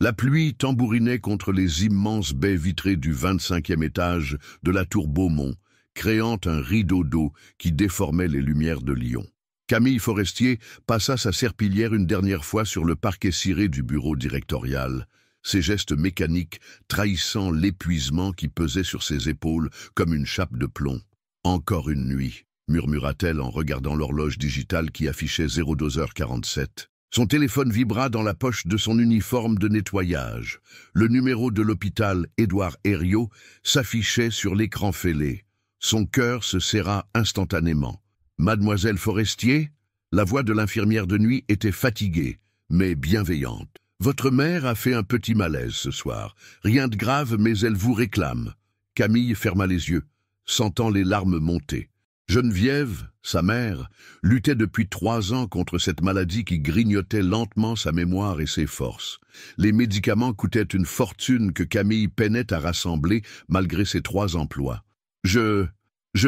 La pluie tambourinait contre les immenses baies vitrées du 25e étage de la tour Beaumont, créant un rideau d'eau qui déformait les lumières de Lyon. Camille Forestier passa sa serpillière une dernière fois sur le parquet ciré du bureau directorial, ses gestes mécaniques trahissant l'épuisement qui pesait sur ses épaules comme une chape de plomb. « Encore une nuit », murmura-t-elle en regardant l'horloge digitale qui affichait 02h47. Son téléphone vibra dans la poche de son uniforme de nettoyage. Le numéro de l'hôpital Édouard Herriot s'affichait sur l'écran fêlé. Son cœur se serra instantanément. « Mademoiselle Forestier ?» La voix de l'infirmière de nuit était fatiguée, mais bienveillante. « Votre mère a fait un petit malaise ce soir. Rien de grave, mais elle vous réclame. » Camille ferma les yeux, sentant les larmes monter. Geneviève, sa mère, luttait depuis 3 ans contre cette maladie qui grignotait lentement sa mémoire et ses forces. Les médicaments coûtaient une fortune que Camille peinait à rassembler malgré ses 3 emplois. « Je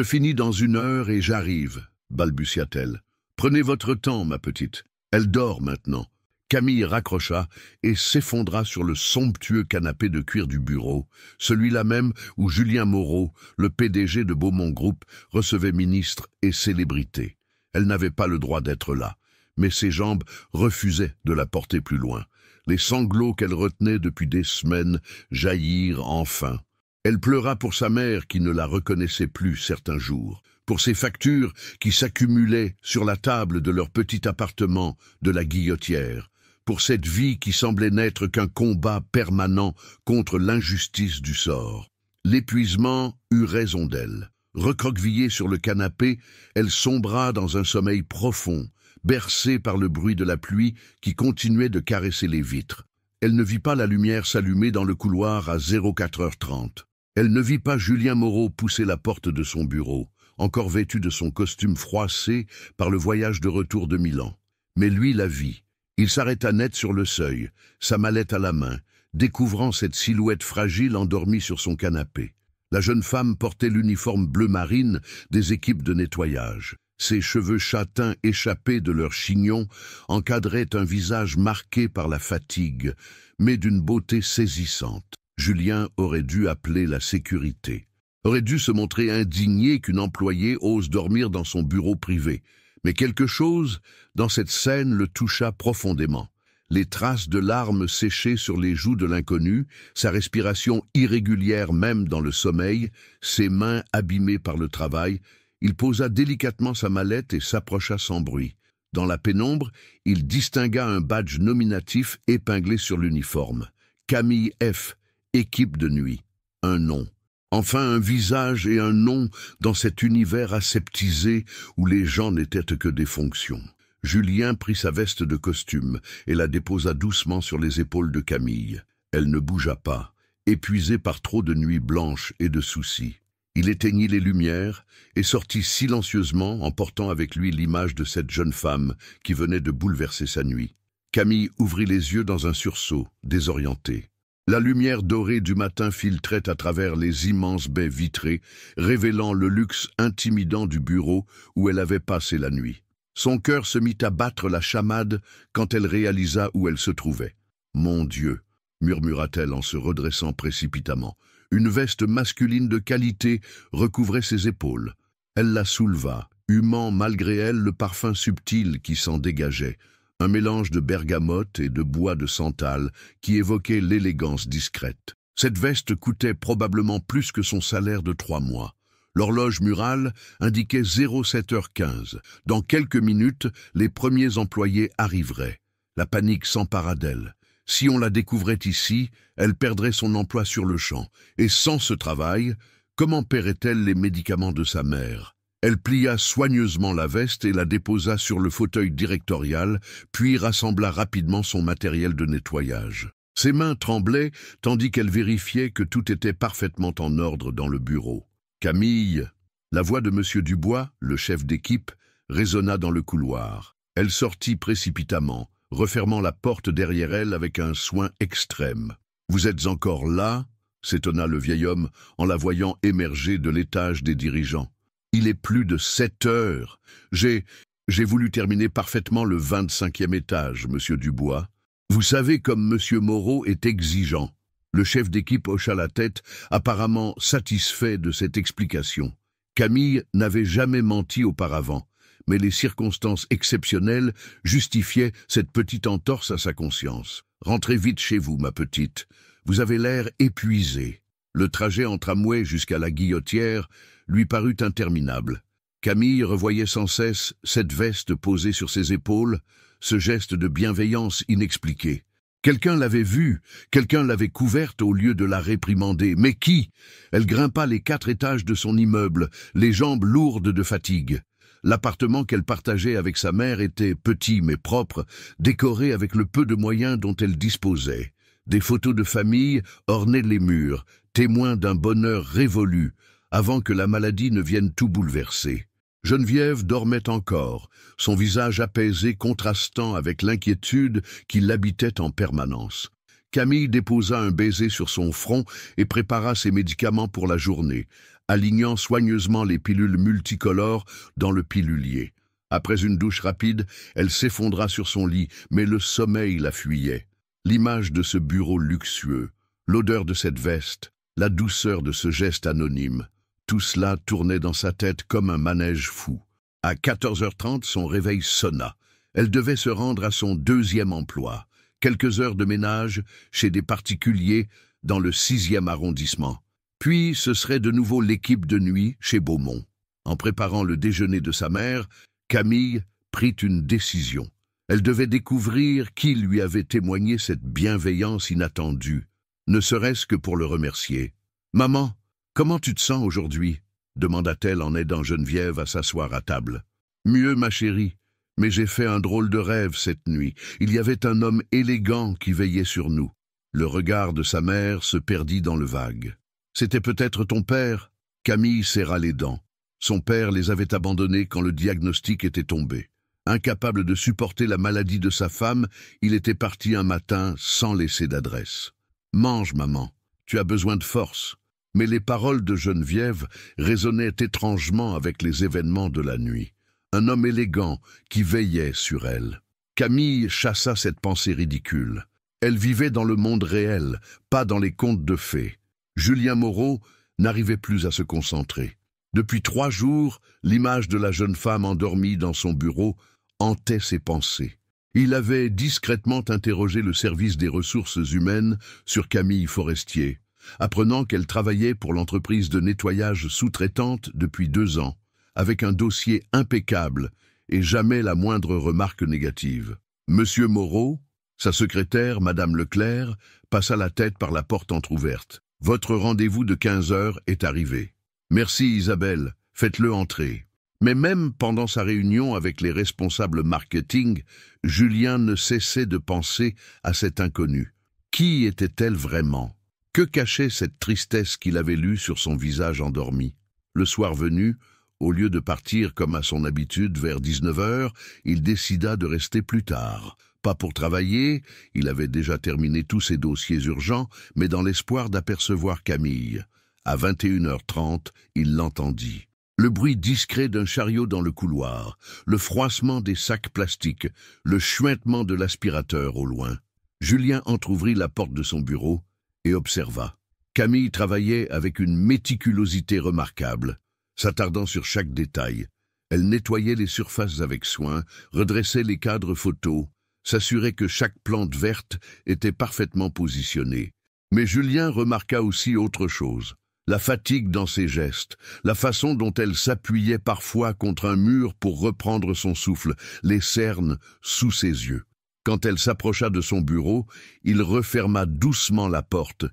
finis dans 1 heure et j'arrive », balbutia-t-elle. « Prenez votre temps, ma petite. Elle dort maintenant. » Camille raccrocha et s'effondra sur le somptueux canapé de cuir du bureau, celui-là même où Julien Moreau, le PDG de Beaumont Group, recevait ministres et célébrités. Elle n'avait pas le droit d'être là, mais ses jambes refusaient de la porter plus loin. Les sanglots qu'elle retenait depuis des semaines jaillirent enfin. Elle pleura pour sa mère qui ne la reconnaissait plus certains jours, pour ses factures qui s'accumulaient sur la table de leur petit appartement de la Guillotière, pour cette vie qui semblait n'être qu'un combat permanent contre l'injustice du sort. L'épuisement eut raison d'elle. Recroquevillée sur le canapé, elle sombra dans un sommeil profond, bercée par le bruit de la pluie qui continuait de caresser les vitres. Elle ne vit pas la lumière s'allumer dans le couloir à 04h30. Elle ne vit pas Julien Moreau pousser la porte de son bureau, encore vêtu de son costume froissé par le voyage de retour de Milan. Mais lui la vit. Il s'arrêta net sur le seuil, sa mallette à la main, découvrant cette silhouette fragile endormie sur son canapé. La jeune femme portait l'uniforme bleu marine des équipes de nettoyage. Ses cheveux châtains échappés de leurs chignons encadraient un visage marqué par la fatigue, mais d'une beauté saisissante. Julien aurait dû appeler la sécurité. Aurait dû se montrer indigné qu'une employée ose dormir dans son bureau privé. Mais quelque chose dans cette scène le toucha profondément. Les traces de larmes séchées sur les joues de l'inconnu, sa respiration irrégulière même dans le sommeil, ses mains abîmées par le travail, il posa délicatement sa mallette et s'approcha sans bruit. Dans la pénombre, il distingua un badge nominatif épinglé sur l'uniforme. Camille F., équipe de nuit. Un nom. Enfin un visage et un nom dans cet univers aseptisé où les gens n'étaient que des fonctions. Julien prit sa veste de costume et la déposa doucement sur les épaules de Camille. Elle ne bougea pas, épuisée par trop de nuits blanches et de soucis. Il éteignit les lumières et sortit silencieusement en portant avec lui l'image de cette jeune femme qui venait de bouleverser sa nuit. Camille ouvrit les yeux dans un sursaut, désorientée. La lumière dorée du matin filtrait à travers les immenses baies vitrées, révélant le luxe intimidant du bureau où elle avait passé la nuit. Son cœur se mit à battre la chamade quand elle réalisa où elle se trouvait. « Mon Dieu !» murmura-t-elle en se redressant précipitamment. Une veste masculine de qualité recouvrait ses épaules. Elle la souleva, humant malgré elle le parfum subtil qui s'en dégageait. Un mélange de bergamote et de bois de santal qui évoquait l'élégance discrète. Cette veste coûtait probablement plus que son salaire de 3 mois. L'horloge murale indiquait 07h15. Dans quelques minutes, les premiers employés arriveraient. La panique s'empara d'elle. Si on la découvrait ici, elle perdrait son emploi sur le champ. Et sans ce travail, comment paierait-elle les médicaments de sa mère ? Elle plia soigneusement la veste et la déposa sur le fauteuil directorial, puis rassembla rapidement son matériel de nettoyage. Ses mains tremblaient, tandis qu'elle vérifiait que tout était parfaitement en ordre dans le bureau. « Camille !» La voix de M. Dubois, le chef d'équipe, résonna dans le couloir. Elle sortit précipitamment, refermant la porte derrière elle avec un soin extrême. « Vous êtes encore là ?» s'étonna le vieil homme en la voyant émerger de l'étage des dirigeants. Il est plus de 7 heures. J'ai voulu terminer parfaitement le 25e étage, monsieur Dubois. Vous savez comme Monsieur Moreau est exigeant. Le chef d'équipe hocha la tête, apparemment satisfait de cette explication. Camille n'avait jamais menti auparavant, mais les circonstances exceptionnelles justifiaient cette petite entorse à sa conscience. « Rentrez vite chez vous, ma petite. Vous avez l'air épuisée. » Le trajet en tramway jusqu'à la Guillotière lui parut interminable. Camille revoyait sans cesse cette veste posée sur ses épaules, ce geste de bienveillance inexpliqué. Quelqu'un l'avait vue, quelqu'un l'avait couverte au lieu de la réprimander. Mais qui? Elle grimpa les 4 étages de son immeuble, les jambes lourdes de fatigue. L'appartement qu'elle partageait avec sa mère était petit mais propre, décoré avec le peu de moyens dont elle disposait. Des photos de famille ornaient les murs, témoins d'un bonheur révolu, avant que la maladie ne vienne tout bouleverser. Geneviève dormait encore, son visage apaisé contrastant avec l'inquiétude qui l'habitait en permanence. Camille déposa un baiser sur son front et prépara ses médicaments pour la journée, alignant soigneusement les pilules multicolores dans le pilulier. Après une douche rapide, elle s'effondra sur son lit, mais le sommeil la fuyait. L'image de ce bureau luxueux, l'odeur de cette veste, la douceur de ce geste anonyme, tout cela tournait dans sa tête comme un manège fou. À 14h30, son réveil sonna. Elle devait se rendre à son 2e emploi, quelques heures de ménage chez des particuliers dans le 6e arrondissement. Puis ce serait de nouveau l'équipe de nuit chez Beaumont. En préparant le déjeuner de sa mère, Camille prit une décision. Elle devait découvrir qui lui avait témoigné cette bienveillance inattendue, ne serait-ce que pour le remercier. « Maman, comment tu te sens aujourd'hui ?» demanda-t-elle en aidant Geneviève à s'asseoir à table. « Mieux, ma chérie, mais j'ai fait un drôle de rêve cette nuit. Il y avait un homme élégant qui veillait sur nous. » Le regard de sa mère se perdit dans le vague. « C'était peut-être ton père ?» Camille serra les dents. Son père les avait abandonnés quand le diagnostic était tombé. Incapable de supporter la maladie de sa femme, il était parti un matin sans laisser d'adresse. « Mange, maman, tu as besoin de force. » Mais les paroles de Geneviève résonnaient étrangement avec les événements de la nuit. Un homme élégant qui veillait sur elle. Camille chassa cette pensée ridicule. Elle vivait dans le monde réel, pas dans les contes de fées. Julien Moreau n'arrivait plus à se concentrer. Depuis 3 jours, l'image de la jeune femme endormie dans son bureau hantait ses pensées. Il avait discrètement interrogé le service des ressources humaines sur Camille Forestier, apprenant qu'elle travaillait pour l'entreprise de nettoyage sous-traitante depuis 2 ans, avec un dossier impeccable et jamais la moindre remarque négative. Monsieur Moreau, sa secrétaire, Madame Leclerc, passa la tête par la porte entr'ouverte. « Votre rendez-vous de 15 heures est arrivé. »« Merci Isabelle, faites-le entrer. » Mais même pendant sa réunion avec les responsables marketing, Julien ne cessait de penser à cette inconnue. Qui était-elle vraiment ? Que cachait cette tristesse qu'il avait lue sur son visage endormi? Le soir venu, au lieu de partir comme à son habitude vers 19 heures, il décida de rester plus tard. Pas pour travailler, il avait déjà terminé tous ses dossiers urgents, mais dans l'espoir d'apercevoir Camille. À 21h30, il l'entendit. Le bruit discret d'un chariot dans le couloir, le froissement des sacs plastiques, le chuintement de l'aspirateur au loin. Julien entr'ouvrit la porte de son bureau et observa. Camille travaillait avec une méticulosité remarquable, s'attardant sur chaque détail. Elle nettoyait les surfaces avec soin, redressait les cadres photos, s'assurait que chaque plante verte était parfaitement positionnée. Mais Julien remarqua aussi autre chose. La fatigue dans ses gestes, la façon dont elle s'appuyait parfois contre un mur pour reprendre son souffle, les cernes sous ses yeux. Quand elle s'approcha de son bureau, il referma doucement la porte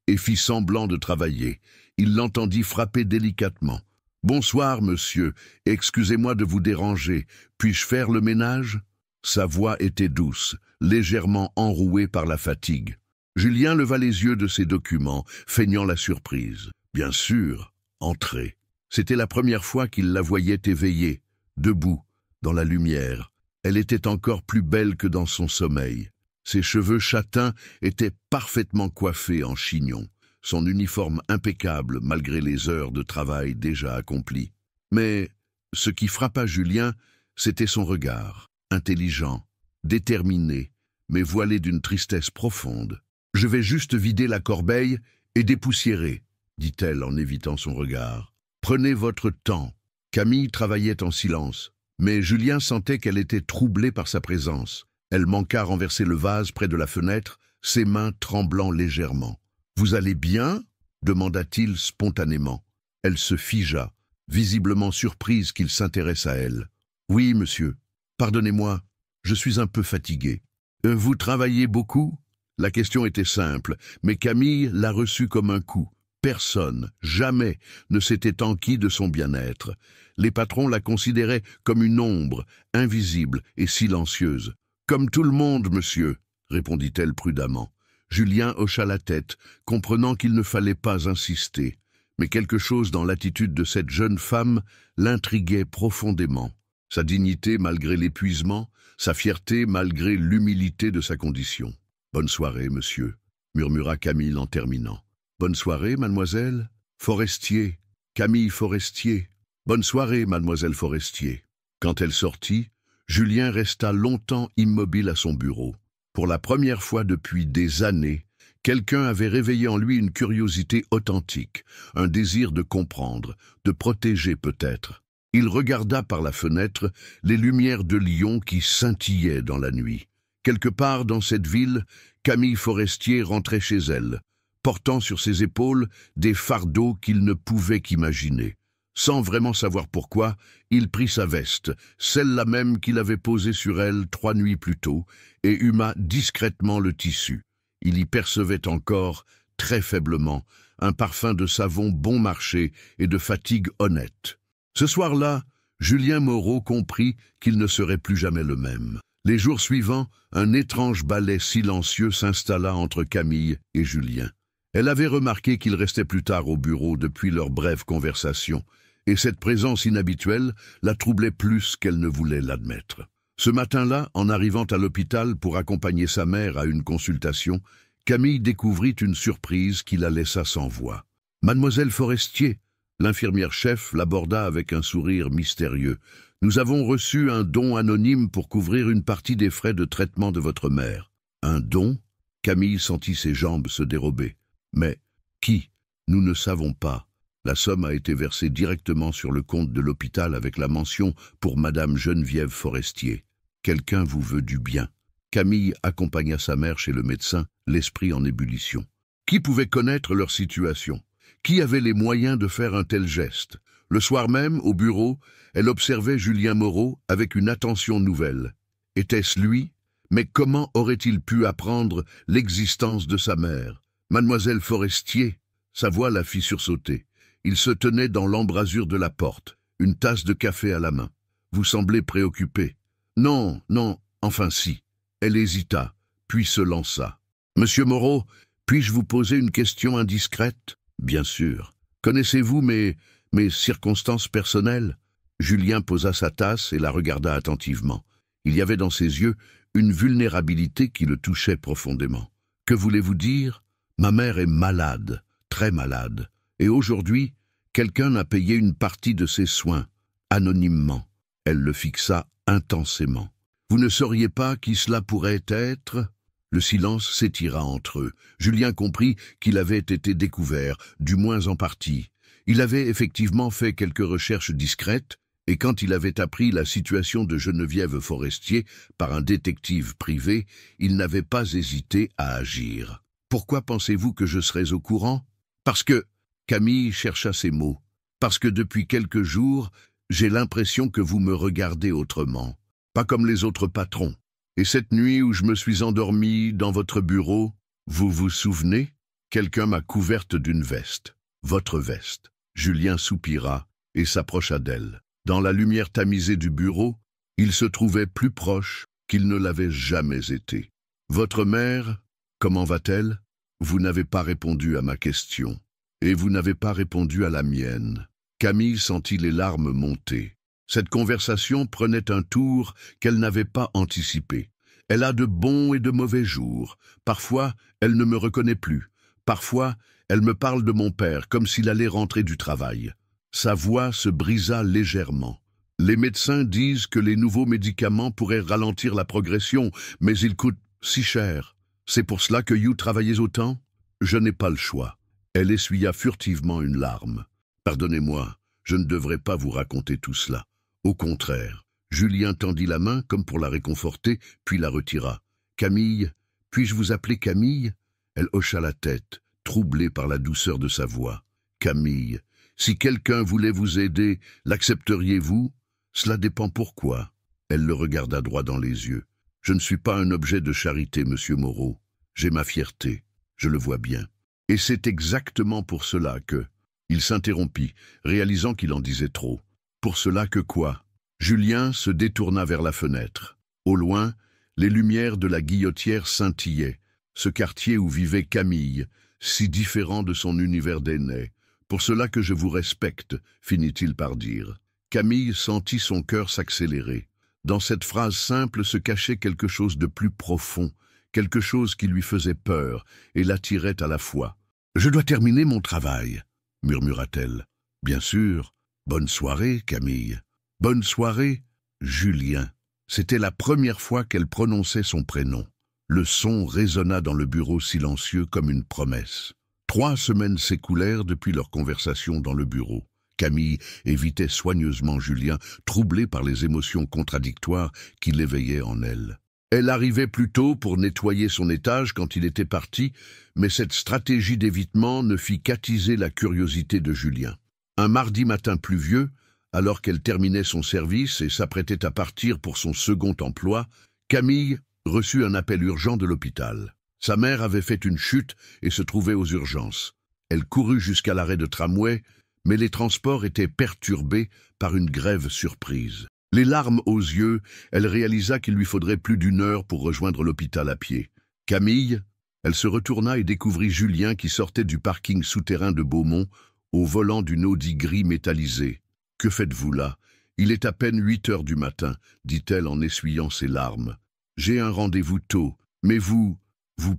et fit semblant de travailler. Il l'entendit frapper délicatement. « Bonsoir, monsieur, excusez-moi de vous déranger. Puis-je faire le ménage ?» Sa voix était douce, légèrement enrouée par la fatigue. Julien leva les yeux de ses documents, feignant la surprise. Bien sûr, entrez. C'était la première fois qu'il la voyait éveillée, debout, dans la lumière. Elle était encore plus belle que dans son sommeil. Ses cheveux châtains étaient parfaitement coiffés en chignon, son uniforme impeccable malgré les heures de travail déjà accomplies. Mais ce qui frappa Julien, c'était son regard, intelligent, déterminé, mais voilée d'une tristesse profonde. « Je vais juste vider la corbeille et dépoussiérer, » dit-elle en évitant son regard. « Prenez votre temps. » Camille travaillait en silence, mais Julien sentait qu'elle était troublée par sa présence. Elle manqua renverser le vase près de la fenêtre, ses mains tremblant légèrement. « Vous allez bien ?» demanda-t-il spontanément. Elle se figea, visiblement surprise qu'il s'intéresse à elle. « Oui, monsieur. Pardonnez-moi, je suis un peu fatigué. »« Vous travaillez beaucoup ?» La question était simple, mais Camille l'a reçue comme un coup. Personne, jamais, ne s'était enquis de son bien-être. Les patrons la considéraient comme une ombre, invisible et silencieuse. « Comme tout le monde, monsieur, » répondit-elle prudemment. Julien hocha la tête, comprenant qu'il ne fallait pas insister. Mais quelque chose dans l'attitude de cette jeune femme l'intriguait profondément. Sa dignité malgré l'épuisement, sa fierté malgré l'humilité de sa condition. « Bonne soirée, monsieur, » murmura Camille en terminant. « Bonne soirée, mademoiselle. Forestier, Camille Forestier. Bonne soirée, mademoiselle Forestier. » Quand elle sortit, Julien resta longtemps immobile à son bureau. Pour la première fois depuis des années, quelqu'un avait réveillé en lui une curiosité authentique, un désir de comprendre, de protéger peut-être. Il regarda par la fenêtre les lumières de Lyon qui scintillaient dans la nuit. Quelque part dans cette ville, Camille Forestier rentrait chez elle, portant sur ses épaules des fardeaux qu'il ne pouvait qu'imaginer. Sans vraiment savoir pourquoi, il prit sa veste, celle-là même qu'il avait posée sur elle 3 nuits plus tôt, et huma discrètement le tissu. Il y percevait encore, très faiblement, un parfum de savon bon marché et de fatigue honnête. Ce soir-là, Julien Moreau comprit qu'il ne serait plus jamais le même. Les jours suivants, un étrange balai silencieux s'installa entre Camille et Julien. Elle avait remarqué qu'il restait plus tard au bureau depuis leur brève conversation, et cette présence inhabituelle la troublait plus qu'elle ne voulait l'admettre. Ce matin-là, en arrivant à l'hôpital pour accompagner sa mère à une consultation, Camille découvrit une surprise qui la laissa sans voix. « Mademoiselle Forestier !» L'infirmière-chef l'aborda avec un sourire mystérieux. « Nous avons reçu un don anonyme pour couvrir une partie des frais de traitement de votre mère. » « Un don ?» Camille sentit ses jambes se dérober. « Mais qui ? Nous ne savons pas. La somme a été versée directement sur le compte de l'hôpital avec la mention pour Madame Geneviève Forestier. Quelqu'un vous veut du bien. » Camille accompagna sa mère chez le médecin, l'esprit en ébullition. Qui pouvait connaître leur situation ? Qui avait les moyens de faire un tel geste ? Le soir même, au bureau, elle observait Julien Moreau avec une attention nouvelle. Était-ce lui ? Mais comment aurait-il pu apprendre l'existence de sa mère ? Mademoiselle Forestier, sa voix la fit sursauter. Il se tenait dans l'embrasure de la porte, une tasse de café à la main. Vous semblez préoccupé. Non, non, enfin si. Elle hésita, puis se lança. Monsieur Moreau, puis-je vous poser une question indiscrète ? Bien sûr. Connaissez-vous mes circonstances personnelles ? Julien posa sa tasse et la regarda attentivement. Il y avait dans ses yeux une vulnérabilité qui le touchait profondément. Que voulez-vous dire ? Ma mère est malade, très malade. Et aujourd'hui, quelqu'un a payé une partie de ses soins, anonymement. Elle le fixa intensément. Vous ne sauriez pas qui cela pourrait être ? Le silence s'étira entre eux. Julien comprit qu'il avait été découvert, du moins en partie. Il avait effectivement fait quelques recherches discrètes, et quand il avait appris la situation de Geneviève Forestier par un détective privé, il n'avait pas hésité à agir. « Pourquoi pensez-vous que je serais au courant ? Parce que... » Camille chercha ses mots. « Parce que depuis quelques jours, j'ai l'impression que vous me regardez autrement, pas comme les autres patrons. Et cette nuit où je me suis endormi dans votre bureau, vous vous souvenez ? Quelqu'un m'a couverte d'une veste, votre veste. » Julien soupira et s'approcha d'elle. Dans la lumière tamisée du bureau, il se trouvait plus proche qu'il ne l'avait jamais été. « Votre mère, comment va-t-elle ? Vous n'avez pas répondu à ma question. Et vous n'avez pas répondu à la mienne. » Camille sentit les larmes monter. Cette conversation prenait un tour qu'elle n'avait pas anticipé. Elle a de bons et de mauvais jours. Parfois, elle ne me reconnaît plus. Parfois, elle me parle de mon père comme s'il allait rentrer du travail. Sa voix se brisa légèrement. Les médecins disent que les nouveaux médicaments pourraient ralentir la progression, mais ils coûtent Si cher. C'est pour cela que you travaillez autant? Je n'ai pas le choix. Elle essuya furtivement une larme. Pardonnez-moi, je ne devrais pas vous raconter tout cela. Au contraire, Julien tendit la main comme pour la réconforter, puis la retira. Camille, puis-je vous appeler Camille? Elle hocha la tête, troublée par la douceur de sa voix. Camille, si quelqu'un voulait vous aider, l'accepteriez-vous? Cela dépend pourquoi. Elle le regarda droit dans les yeux. Je ne suis pas un objet de charité, monsieur Moreau. J'ai ma fierté, je le vois bien. Et c'est exactement pour cela que... Il s'interrompit, réalisant qu'il en disait trop. Pour cela que quoi? Julien se détourna vers la fenêtre. Au loin, les lumières de la Guillotière scintillaient. Ce quartier où vivait Camille, si différent de son univers d'aîné. Pour cela que je vous respecte, finit-il par dire. Camille sentit son cœur s'accélérer. Dans cette phrase simple se cachait quelque chose de plus profond, quelque chose qui lui faisait peur et l'attirait à la fois. « Je dois terminer mon travail », murmura-t-elle. « Bien sûr. Bonne soirée, Camille. »« Bonne soirée, Julien. » C'était la première fois qu'elle prononçait son prénom. Le son résonna dans le bureau silencieux comme une promesse. 3 semaines s'écoulèrent depuis leur conversation dans le bureau. Camille évitait soigneusement Julien, troublée par les émotions contradictoires qui l'éveillaient en elle. Elle arrivait plus tôt pour nettoyer son étage quand il était parti, mais cette stratégie d'évitement ne fit qu'attiser la curiosité de Julien. Un mardi matin pluvieux, alors qu'elle terminait son service et s'apprêtait à partir pour son second emploi, Camille reçut un appel urgent de l'hôpital. Sa mère avait fait une chute et se trouvait aux urgences. Elle courut jusqu'à l'arrêt de tramway, mais les transports étaient perturbés par une grève surprise. Les larmes aux yeux, elle réalisa qu'il lui faudrait plus d'1 heure pour rejoindre l'hôpital à pied. Camille, elle se retourna et découvrit Julien qui sortait du parking souterrain de Beaumont au volant d'une Audi gris métallisé. « Que faites-vous là? Il est à peine 8 heures du matin, dit-elle en essuyant ses larmes. J'ai un rendez-vous tôt, mais vous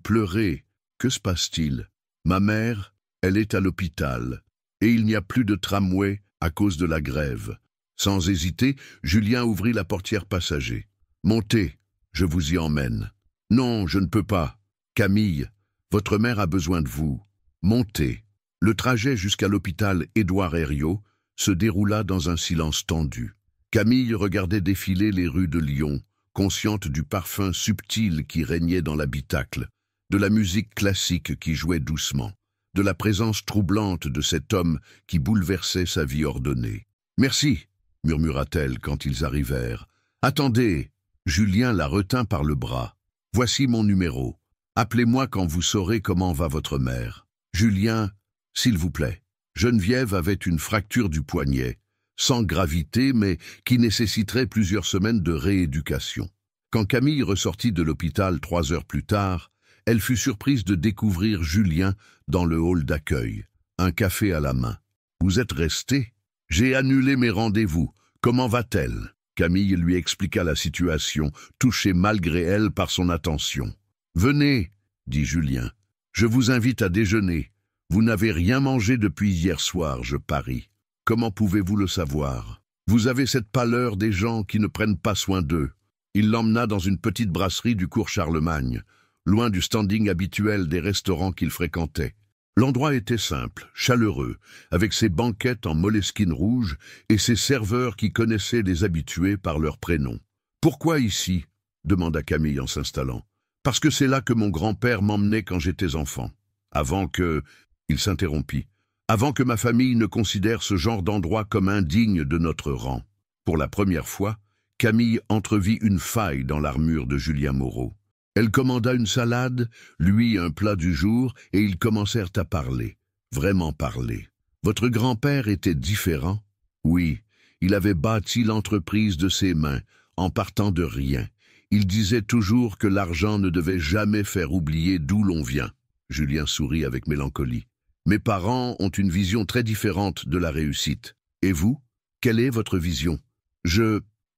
pleurez. Que se passe-t-il? Ma mère, elle est à l'hôpital. Et il n'y a plus de tramway à cause de la grève. » Sans hésiter, Julien ouvrit la portière passager. « Montez, je vous y emmène. »« Non, je ne peux pas. Camille, votre mère a besoin de vous. Montez. » Le trajet jusqu'à l'hôpital Édouard Herriot se déroula dans un silence tendu. Camille regardait défiler les rues de Lyon, consciente du parfum subtil qui régnait dans l'habitacle, de la musique classique qui jouait doucement, de la présence troublante de cet homme qui bouleversait sa vie ordonnée. « Merci », murmura-t-elle quand ils arrivèrent. « Attendez !» Julien la retint par le bras. « Voici mon numéro. Appelez-moi quand vous saurez comment va votre mère. Julien, s'il vous plaît. » Geneviève avait une fracture du poignet, sans gravité mais qui nécessiterait plusieurs semaines de rééducation. Quand Camille ressortit de l'hôpital 3 heures plus tard, elle fut surprise de découvrir Julien dans le hall d'accueil, un café à la main. « Vous êtes resté? J'ai annulé mes rendez-vous. Comment va-t-elle » Camille lui expliqua la situation, touchée malgré elle par son attention. « Venez, » dit Julien. « Je vous invite à déjeuner. Vous n'avez rien mangé depuis hier soir, je parie. Comment pouvez-vous le savoir? Vous avez cette pâleur des gens qui ne prennent pas soin d'eux. » Il l'emmena dans une petite brasserie du cours Charlemagne, loin du standing habituel des restaurants qu'il fréquentait. L'endroit était simple, chaleureux, avec ses banquettes en moleskine rouge et ses serveurs qui connaissaient les habitués par leur prénom. « Pourquoi ici ?» demanda Camille en s'installant. « Parce que c'est là que mon grand-père m'emmenait quand j'étais enfant. Avant que... » Il s'interrompit. « Avant que ma famille ne considère ce genre d'endroit comme indigne de notre rang. » Pour la première fois, Camille entrevit une faille dans l'armure de Julien Moreau. Elle commanda une salade, lui un plat du jour, et ils commencèrent à parler. Vraiment parler. « Votre grand-père était différent ?» Oui, il avait bâti l'entreprise de ses mains, en partant de rien. Il disait toujours que l'argent ne devait jamais faire oublier d'où l'on vient. Julien sourit avec mélancolie. « Mes parents ont une vision très différente de la réussite. Et vous? Quelle est votre vision? »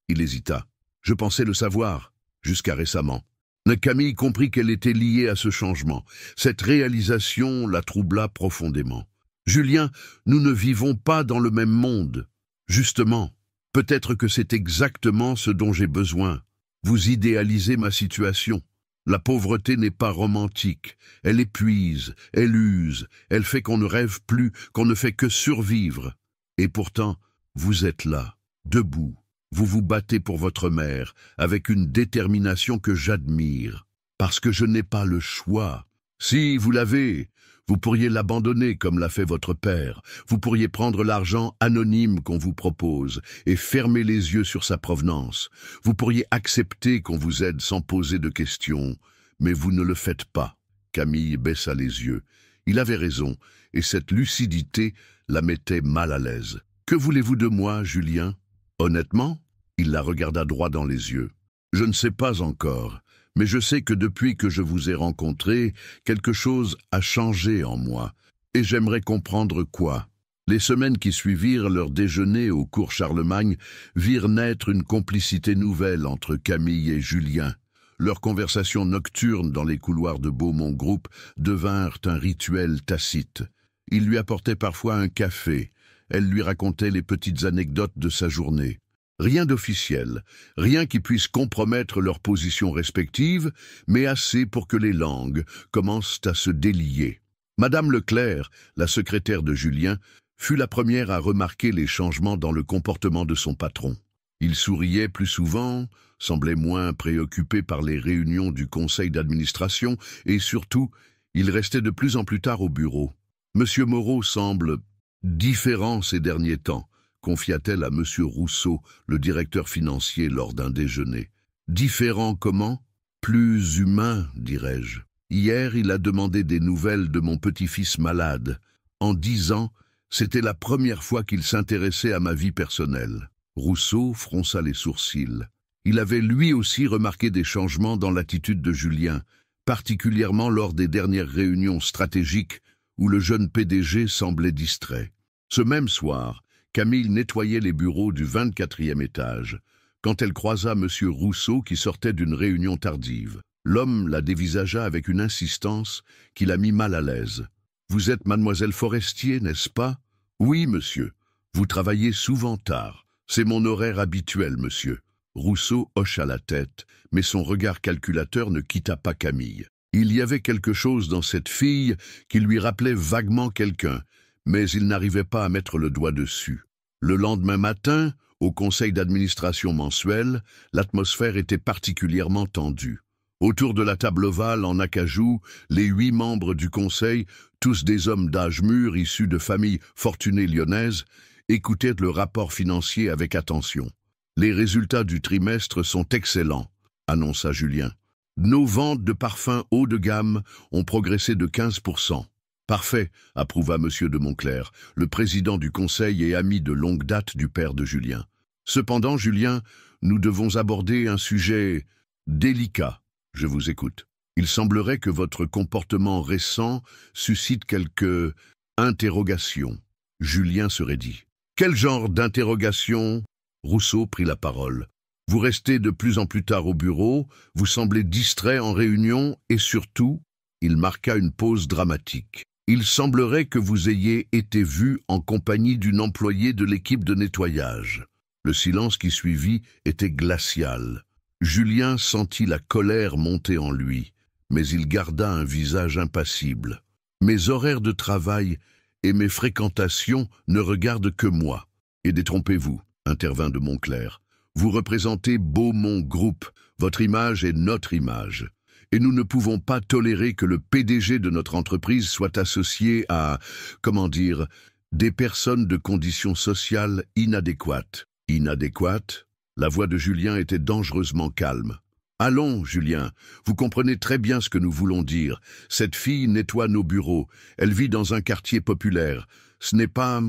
Il hésita. « Je pensais le savoir, jusqu'à récemment. » Camille comprit qu'elle était liée à ce changement. Cette réalisation la troubla profondément. « Julien, nous ne vivons pas dans le même monde. Justement, peut-être que c'est exactement ce dont j'ai besoin. Vous idéalisez ma situation. » La pauvreté n'est pas romantique. Elle épuise, elle use, elle fait qu'on ne rêve plus, qu'on ne fait que survivre. Et pourtant, vous êtes là, debout. Vous vous battez pour votre mère, avec une détermination que j'admire. Parce que je n'ai pas le choix. Si vous l'avez, vous pourriez l'abandonner comme l'a fait votre père. Vous pourriez prendre l'argent anonyme qu'on vous propose et fermer les yeux sur sa provenance. Vous pourriez accepter qu'on vous aide sans poser de questions. Mais vous ne le faites pas. Camille baissa les yeux. Il avait raison, et cette lucidité la mettait mal à l'aise. Que voulez-vous de moi, Julien? Honnêtement, il la regarda droit dans les yeux. Je ne sais pas encore. Mais je sais que depuis que je vous ai rencontré, quelque chose a changé en moi, et j'aimerais comprendre quoi. Les semaines qui suivirent leur déjeuner au cours Charlemagne virent naître une complicité nouvelle entre Camille et Julien. Leurs conversations nocturnes dans les couloirs de Beaumont Group devinrent un rituel tacite. Il lui apportait parfois un café, elle lui racontait les petites anecdotes de sa journée. Rien d'officiel, rien qui puisse compromettre leurs positions respectives, mais assez pour que les langues commencent à se délier. Madame Leclerc, la secrétaire de Julien, fut la première à remarquer les changements dans le comportement de son patron. Il souriait plus souvent, semblait moins préoccupé par les réunions du conseil d'administration et surtout, il restait de plus en plus tard au bureau. Monsieur Moreau semble différent ces derniers temps, confia-t-elle à Monsieur Rousseau, le directeur financier, lors d'un déjeuner. Différent comment? Plus humain, dirais-je. Hier, il a demandé des nouvelles de mon petit-fils malade. En 10 ans, c'était la première fois qu'il s'intéressait à ma vie personnelle. Rousseau fronça les sourcils. Il avait lui aussi remarqué des changements dans l'attitude de Julien, particulièrement lors des dernières réunions stratégiques où le jeune PDG semblait distrait. Ce même soir, Camille nettoyait les bureaux du 24e étage, quand elle croisa M. Rousseau qui sortait d'une réunion tardive. L'homme la dévisagea avec une insistance qui la mit mal à l'aise. « Vous êtes mademoiselle Forestier, n'est-ce pas ?»« Oui, monsieur. Vous travaillez souvent tard. C'est mon horaire habituel, monsieur. » Rousseau hocha la tête, mais son regard calculateur ne quitta pas Camille. Il y avait quelque chose dans cette fille qui lui rappelait vaguement quelqu'un, mais il n'arrivait pas à mettre le doigt dessus. Le lendemain matin, au conseil d'administration mensuel, l'atmosphère était particulièrement tendue. Autour de la table ovale en acajou, les 8 membres du conseil, tous des hommes d'âge mûr issus de familles fortunées lyonnaises, écoutaient le rapport financier avec attention. « Les résultats du trimestre sont excellents », annonça Julien. « Nos ventes de parfums haut de gamme ont progressé de 15%. Parfait, approuva M. de Montclerc, le président du conseil et ami de longue date du père de Julien. Cependant, Julien, nous devons aborder un sujet délicat. Je vous écoute. Il semblerait que votre comportement récent suscite quelques interrogations. Julien se raidit. Quel genre d'interrogation? Rousseau prit la parole. Vous restez de plus en plus tard au bureau, vous semblez distrait en réunion et surtout, il marqua une pause dramatique. Il semblerait que vous ayez été vu en compagnie d'une employée de l'équipe de nettoyage. Le silence qui suivit était glacial. Julien sentit la colère monter en lui, mais il garda un visage impassible. Mes horaires de travail et mes fréquentations ne regardent que moi. Et détrompez-vous, intervint de Montclerc. Vous représentez Beaumont Group, votre image est notre image. Et nous ne pouvons pas tolérer que le PDG de notre entreprise soit associé à, des personnes de conditions sociales inadéquates. Inadéquates? La voix de Julien était dangereusement calme. Allons, Julien, vous comprenez très bien ce que nous voulons dire. Cette fille nettoie nos bureaux, elle vit dans un quartier populaire. Ce n'est pas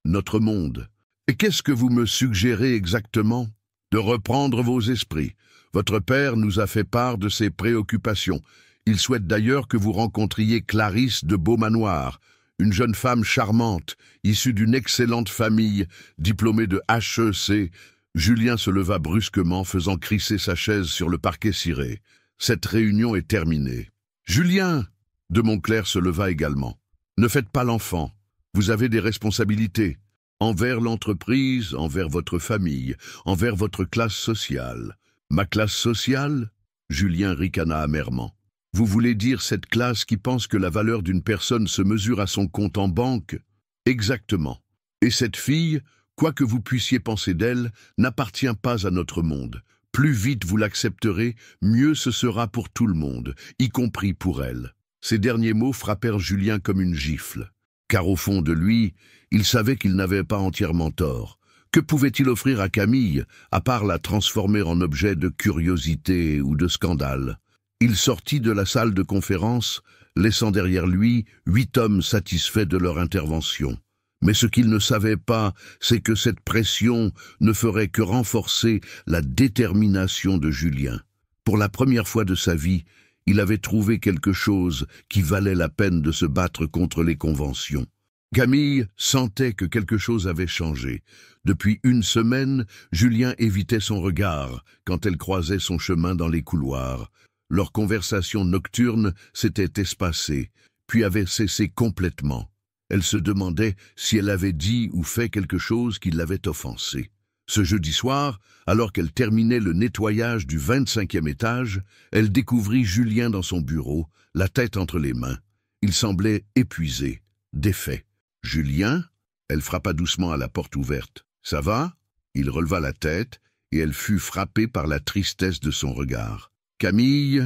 notre monde. Et qu'est-ce que vous me suggérez exactement? De reprendre vos esprits. Votre père nous a fait part de ses préoccupations. Il souhaite d'ailleurs que vous rencontriez Clarisse de Beaumanoir, une jeune femme charmante, issue d'une excellente famille, diplômée de HEC. Julien se leva brusquement, faisant crisser sa chaise sur le parquet ciré. Cette réunion est terminée. Julien! De Montclerc se leva également. Ne faites pas l'enfant. Vous avez des responsabilités. Envers l'entreprise, envers votre famille, envers votre classe sociale. Ma classe sociale? Julien ricana amèrement. Vous voulez dire cette classe qui pense que la valeur d'une personne se mesure à son compte en banque? Exactement. Et cette fille, quoi que vous puissiez penser d'elle, n'appartient pas à notre monde. Plus vite vous l'accepterez, mieux ce sera pour tout le monde, y compris pour elle. Ces derniers mots frappèrent Julien comme une gifle. Car au fond de lui, il savait qu'il n'avait pas entièrement tort. Que pouvait-il offrir à Camille, à part la transformer en objet de curiosité ou de scandale? Il sortit de la salle de conférence, laissant derrière lui 8 hommes satisfaits de leur intervention. Mais ce qu'il ne savait pas, c'est que cette pression ne ferait que renforcer la détermination de Julien. Pour la première fois de sa vie, il avait trouvé quelque chose qui valait la peine de se battre contre les conventions. Camille sentait que quelque chose avait changé. Depuis une semaine, Julien évitait son regard quand elle croisait son chemin dans les couloirs. Leur conversation nocturne s'était espacée, puis avait cessé complètement. Elle se demandait si elle avait dit ou fait quelque chose qui l'avait offensée. Ce jeudi soir, alors qu'elle terminait le nettoyage du 25e étage, elle découvrit Julien dans son bureau, la tête entre les mains. Il semblait épuisé, défait. « Julien ?» Elle frappa doucement à la porte ouverte. « Ça va ?» Il releva la tête et elle fut frappée par la tristesse de son regard. « Camille,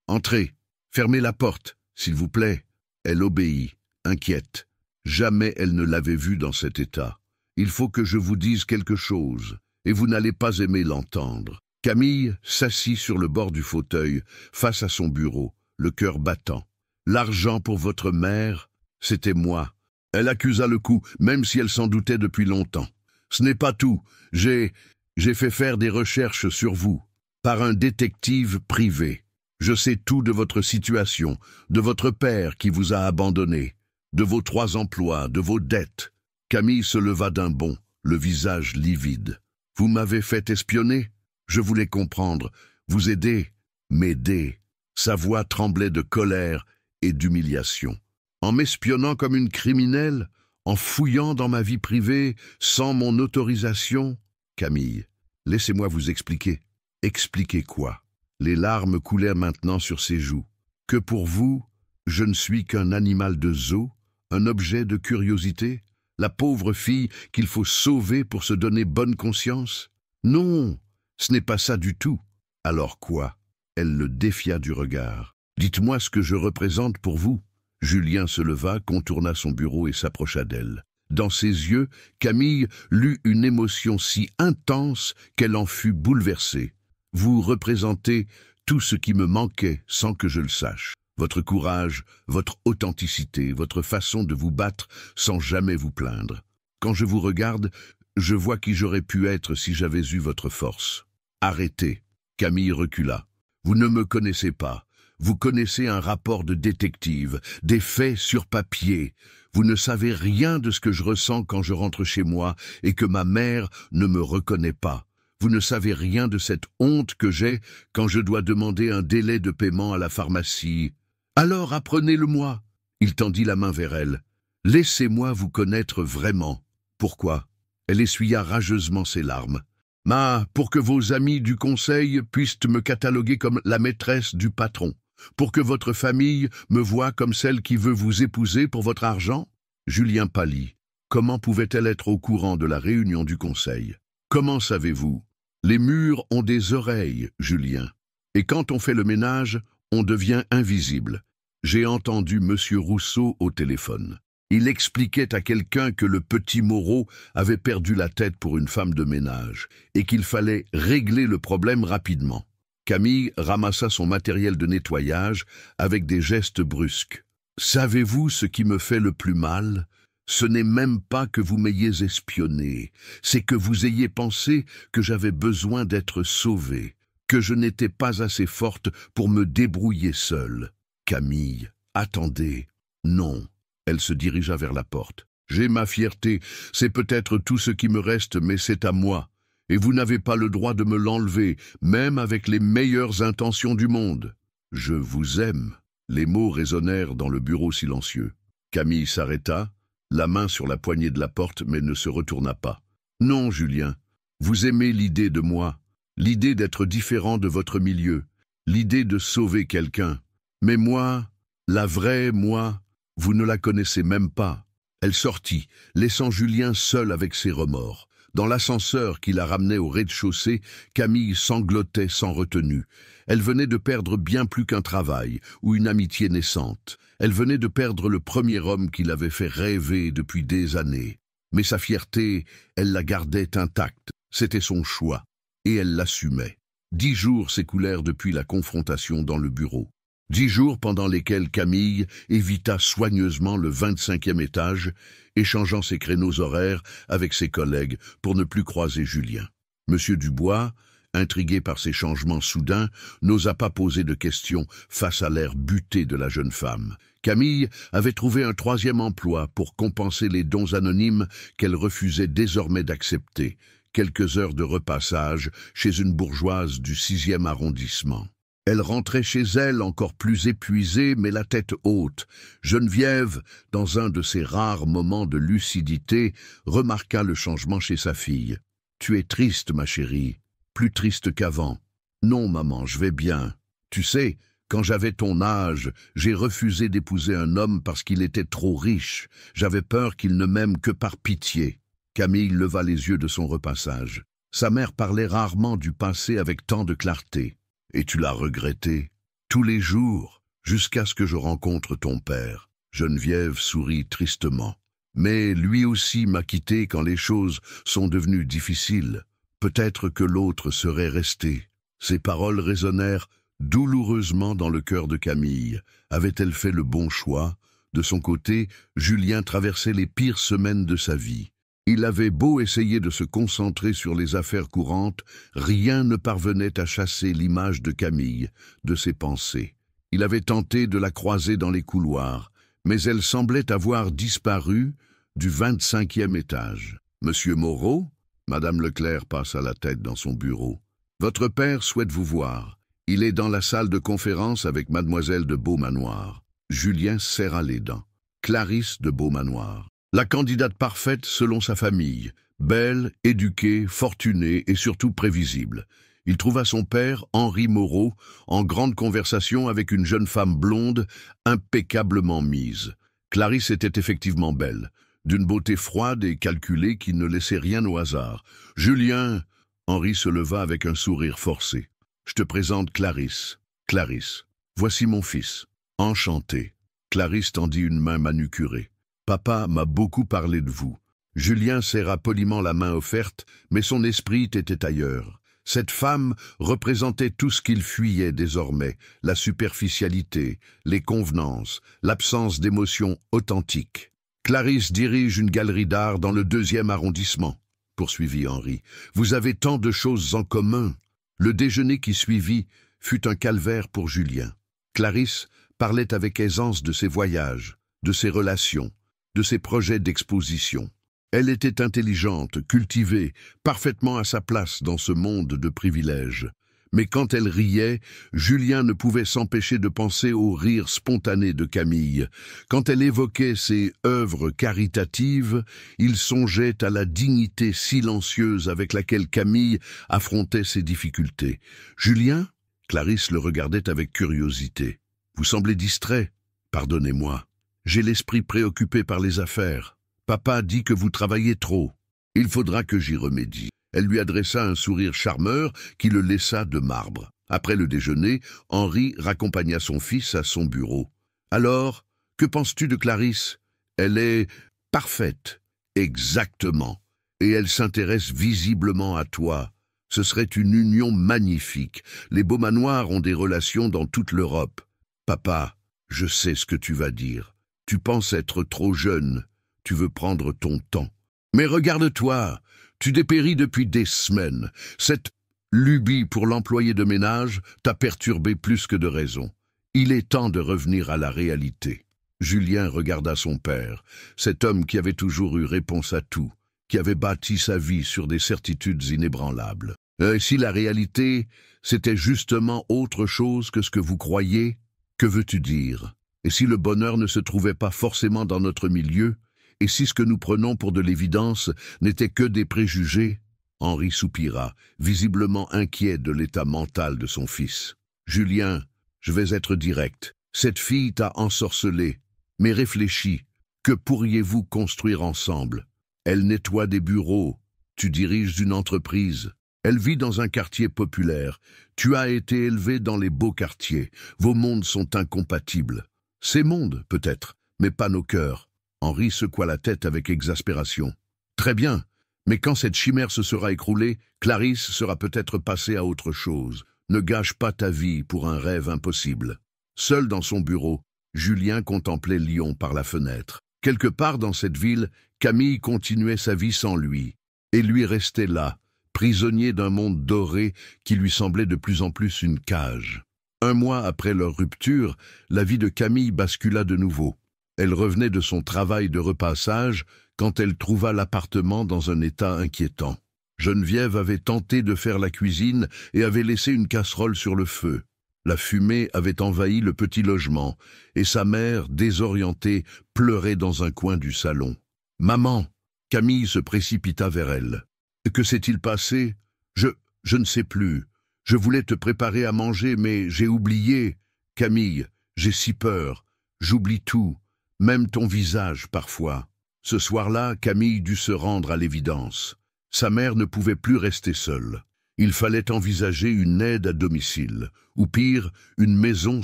entrez, fermez la porte, s'il vous plaît. » Elle obéit, inquiète. Jamais elle ne l'avait vu dans cet état. « Il faut que je vous dise quelque chose, et vous n'allez pas aimer l'entendre. » Camille s'assit sur le bord du fauteuil, face à son bureau, le cœur battant. « L'argent pour votre mère, c'était moi. » Elle accusa le coup, même si elle s'en doutait depuis longtemps. « Ce n'est pas tout. J'ai fait faire des recherches sur vous, par un détective privé. Je sais tout de votre situation, de votre père qui vous a abandonné, de vos 3 emplois, de vos dettes. » Camille se leva d'un bond, le visage livide. « Vous m'avez fait espionner? Je voulais comprendre, vous aider, m'aider. » Sa voix tremblait de colère et d'humiliation. « En m'espionnant comme une criminelle, en fouillant dans ma vie privée, sans mon autorisation? » « Camille, laissez-moi vous expliquer. » « Expliquer quoi ?» Les larmes coulèrent maintenant sur ses joues. « Que pour vous, je ne suis qu'un animal de zoo, un objet de curiosité, la pauvre fille qu'il faut sauver pour se donner bonne conscience? Non, ce n'est pas ça du tout. » « Alors quoi ?» Elle le défia du regard. « Dites-moi ce que je représente pour vous. » Julien se leva, contourna son bureau et s'approcha d'elle. Dans ses yeux, Camille lut une émotion si intense qu'elle en fut bouleversée. « Vous représentez tout ce qui me manquait sans que je le sache. Votre courage, votre authenticité, votre façon de vous battre sans jamais vous plaindre. Quand je vous regarde, je vois qui j'aurais pu être si j'avais eu votre force. » « Arrêtez !» Camille recula. « Vous ne me connaissez pas. Vous connaissez un rapport de détective, des faits sur papier. Vous ne savez rien de ce que je ressens quand je rentre chez moi et que ma mère ne me reconnaît pas. Vous ne savez rien de cette honte que j'ai quand je dois demander un délai de paiement à la pharmacie. Alors apprenez-le-moi. » Il tendit la main vers elle. « Laissez-moi vous connaître vraiment. » « Pourquoi ?» Elle essuya rageusement ses larmes. « Pour que vos amis du conseil puissent me cataloguer comme la maîtresse du patron. Pour que votre famille me voie comme celle qui veut vous épouser pour votre argent ?» Julien pâlit. Comment pouvait-elle être au courant de la réunion du conseil? « Comment savez-vous? Les murs ont des oreilles, Julien. Et quand on fait le ménage, on devient invisible. J'ai entendu Monsieur Rousseau au téléphone. Il expliquait à quelqu'un que le petit Moreau avait perdu la tête pour une femme de ménage et qu'il fallait régler le problème rapidement. » Camille ramassa son matériel de nettoyage avec des gestes brusques. « Savez-vous ce qui me fait le plus mal ? Ce n'est même pas que vous m'ayez espionné, c'est que vous ayez pensé que j'avais besoin d'être sauvée, que je n'étais pas assez forte pour me débrouiller seule. Camille, attendez. Non. » Elle se dirigea vers la porte. « J'ai ma fierté, c'est peut-être tout ce qui me reste, mais c'est à moi. Et vous n'avez pas le droit de me l'enlever, même avec les meilleures intentions du monde. Je vous aime. » Les mots résonnèrent dans le bureau silencieux. Camille s'arrêta, la main sur la poignée de la porte, mais ne se retourna pas. « Non, Julien, vous aimez l'idée de moi, l'idée d'être différent de votre milieu. l'idée de sauver quelqu'un. Mais moi, la vraie moi, vous ne la connaissez même pas. Elle sortit, laissant Julien seul avec ses remords. Dans l'ascenseur qui la ramenait au rez-de-chaussée, Camille sanglotait sans retenue. Elle venait de perdre bien plus qu'un travail ou une amitié naissante. Elle venait de perdre le premier homme qui l'avait fait rêver depuis des années. Mais sa fierté, elle la gardait intacte. C'était son choix. Et elle l'assumait. 10 jours s'écoulèrent depuis la confrontation dans le bureau. 10 jours pendant lesquels Camille évita soigneusement le 25e étage, échangeant ses créneaux horaires avec ses collègues pour ne plus croiser Julien. Monsieur Dubois, intrigué par ces changements soudains, n'osa pas poser de questions face à l'air buté de la jeune femme. Camille avait trouvé un 3e emploi pour compenser les dons anonymes qu'elle refusait désormais d'accepter. Quelques heures de repassage chez une bourgeoise du 6e arrondissement. Elle rentrait chez elle encore plus épuisée, mais la tête haute. Geneviève, dans un de ces rares moments de lucidité, remarqua le changement chez sa fille. « Tu es triste, ma chérie, plus triste qu'avant. »« Non, maman, je vais bien. Tu sais, quand j'avais ton âge, j'ai refusé d'épouser un homme parce qu'il était trop riche. J'avais peur qu'il ne m'aime que par pitié. » Camille leva les yeux de son repassage. Sa mère parlait rarement du passé avec tant de clarté. « Et tu l'as regretté, tous les jours, jusqu'à ce que je rencontre ton père. » Geneviève sourit tristement. « Mais lui aussi m'a quitté quand les choses sont devenues difficiles. Peut-être que l'autre serait resté. » Ces paroles résonnèrent douloureusement dans le cœur de Camille. Avait-elle fait le bon choix? De son côté, Julien traversait les pires semaines de sa vie. Il avait beau essayer de se concentrer sur les affaires courantes, rien ne parvenait à chasser l'image de Camille de ses pensées. Il avait tenté de la croiser dans les couloirs, mais elle semblait avoir disparu du 25e étage. « Monsieur Moreau ?» Madame Leclerc passa la tête dans son bureau. « Votre père souhaite vous voir. Il est dans la salle de conférence avec mademoiselle de Beaumanoir. » Julien serra les dents. Clarisse de Beaumanoir. La candidate parfaite selon sa famille, belle, éduquée, fortunée et surtout prévisible. Il trouva son père, Henri Moreau, en grande conversation avec une jeune femme blonde, impeccablement mise. Clarisse était effectivement belle, d'une beauté froide et calculée qui ne laissait rien au hasard. « Julien !» Henri se leva avec un sourire forcé. « Je te présente Clarisse. Clarisse, voici mon fils. Enchanté. » Clarisse tendit une main manucurée. « Papa m'a beaucoup parlé de vous. » Julien serra poliment la main offerte, mais son esprit était ailleurs. Cette femme représentait tout ce qu'il fuyait désormais, la superficialité, les convenances, l'absence d'émotions authentiques. « Clarisse dirige une galerie d'art dans le 2e arrondissement, » poursuivit Henri. « Vous avez tant de choses en commun. » Le déjeuner qui suivit fut un calvaire pour Julien. Clarisse parlait avec aisance de ses voyages, de ses relations, de ses projets d'exposition. Elle était intelligente, cultivée, parfaitement à sa place dans ce monde de privilèges. Mais quand elle riait, Julien ne pouvait s'empêcher de penser au rire spontané de Camille. Quand elle évoquait ses œuvres caritatives, il songeait à la dignité silencieuse avec laquelle Camille affrontait ses difficultés. « Julien ?» Clarisse le regardait avec curiosité. « Vous semblez distrait. Pardonnez-moi. J'ai l'esprit préoccupé par les affaires. Papa dit que vous travaillez trop. Il faudra que j'y remédie. » Elle lui adressa un sourire charmeur qui le laissa de marbre. Après le déjeuner, Henri raccompagna son fils à son bureau. « Alors, que penses-tu de Clarisse ? Elle est parfaite. » « Exactement. Et elle s'intéresse visiblement à toi. Ce serait une union magnifique. Les Beaumanoir ont des relations dans toute l'Europe. Papa, je sais ce que tu vas dire. Tu penses être trop jeune. Tu veux prendre ton temps. Mais regarde-toi, tu dépéris depuis des semaines. Cette lubie pour l'employé de ménage t'a perturbé plus que de raison. Il est temps de revenir à la réalité. » Julien regarda son père, cet homme qui avait toujours eu réponse à tout, qui avait bâti sa vie sur des certitudes inébranlables. « Si la réalité, c'était justement autre chose que ce que vous croyez, que veux-tu dire ? Et si le bonheur ne se trouvait pas forcément dans notre milieu, et si ce que nous prenons pour de l'évidence n'était que des préjugés ?» Henri soupira, visiblement inquiet de l'état mental de son fils. Julien, je vais être direct. Cette fille t'a ensorcelé. Mais réfléchis, que pourriez-vous construire ensemble? Elle nettoie des bureaux, tu diriges une entreprise. Elle vit dans un quartier populaire. Tu as été élevé dans les beaux quartiers. Vos mondes sont incompatibles. Ces mondes, peut-être, mais pas nos cœurs. Henri secoua la tête avec exaspération. Très bien, mais quand cette chimère se sera écroulée, Clarisse sera peut-être passée à autre chose. Ne gâche pas ta vie pour un rêve impossible. Seul dans son bureau, Julien contemplait Lyon par la fenêtre. Quelque part dans cette ville, Camille continuait sa vie sans lui. Et lui restait là, prisonnier d'un monde doré qui lui semblait de plus en plus une cage. Un mois après leur rupture, la vie de Camille bascula de nouveau. Elle revenait de son travail de repassage quand elle trouva l'appartement dans un état inquiétant. Geneviève avait tenté de faire la cuisine et avait laissé une casserole sur le feu. La fumée avait envahi le petit logement, et sa mère, désorientée, pleurait dans un coin du salon. « Maman !» Camille se précipita vers elle. « Que s'est-il passé ? Je ne sais plus. Je voulais te préparer à manger, mais j'ai oublié. Camille, j'ai si peur. J'oublie tout, même ton visage parfois. » Ce soir-là, Camille dut se rendre à l'évidence. Sa mère ne pouvait plus rester seule. Il fallait envisager une aide à domicile, ou pire, une maison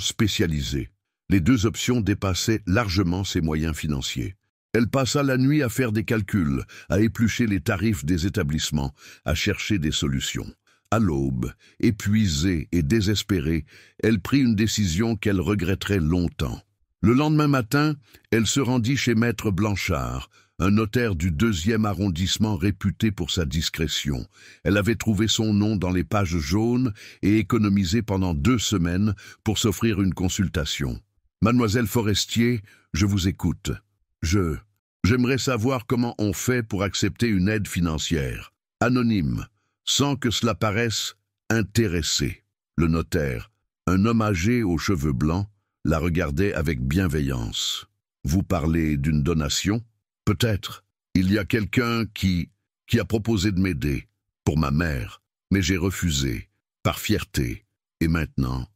spécialisée. Les deux options dépassaient largement ses moyens financiers. Elle passa la nuit à faire des calculs, à éplucher les tarifs des établissements, à chercher des solutions. À l'aube, épuisée et désespérée, elle prit une décision qu'elle regretterait longtemps. Le lendemain matin, elle se rendit chez Maître Blanchard, un notaire du 2e arrondissement réputé pour sa discrétion. Elle avait trouvé son nom dans les pages jaunes et économisé pendant 2 semaines pour s'offrir une consultation. « Mademoiselle Forestier, je vous écoute. J'aimerais savoir comment on fait pour accepter une aide financière. Anonyme, sans que cela paraisse intéressé. » Le notaire, un homme âgé aux cheveux blancs, la regardait avec bienveillance. « Vous parlez d'une donation ? Peut-être. Il y a quelqu'un qui a proposé de m'aider, pour ma mère, mais j'ai refusé, par fierté. Et maintenant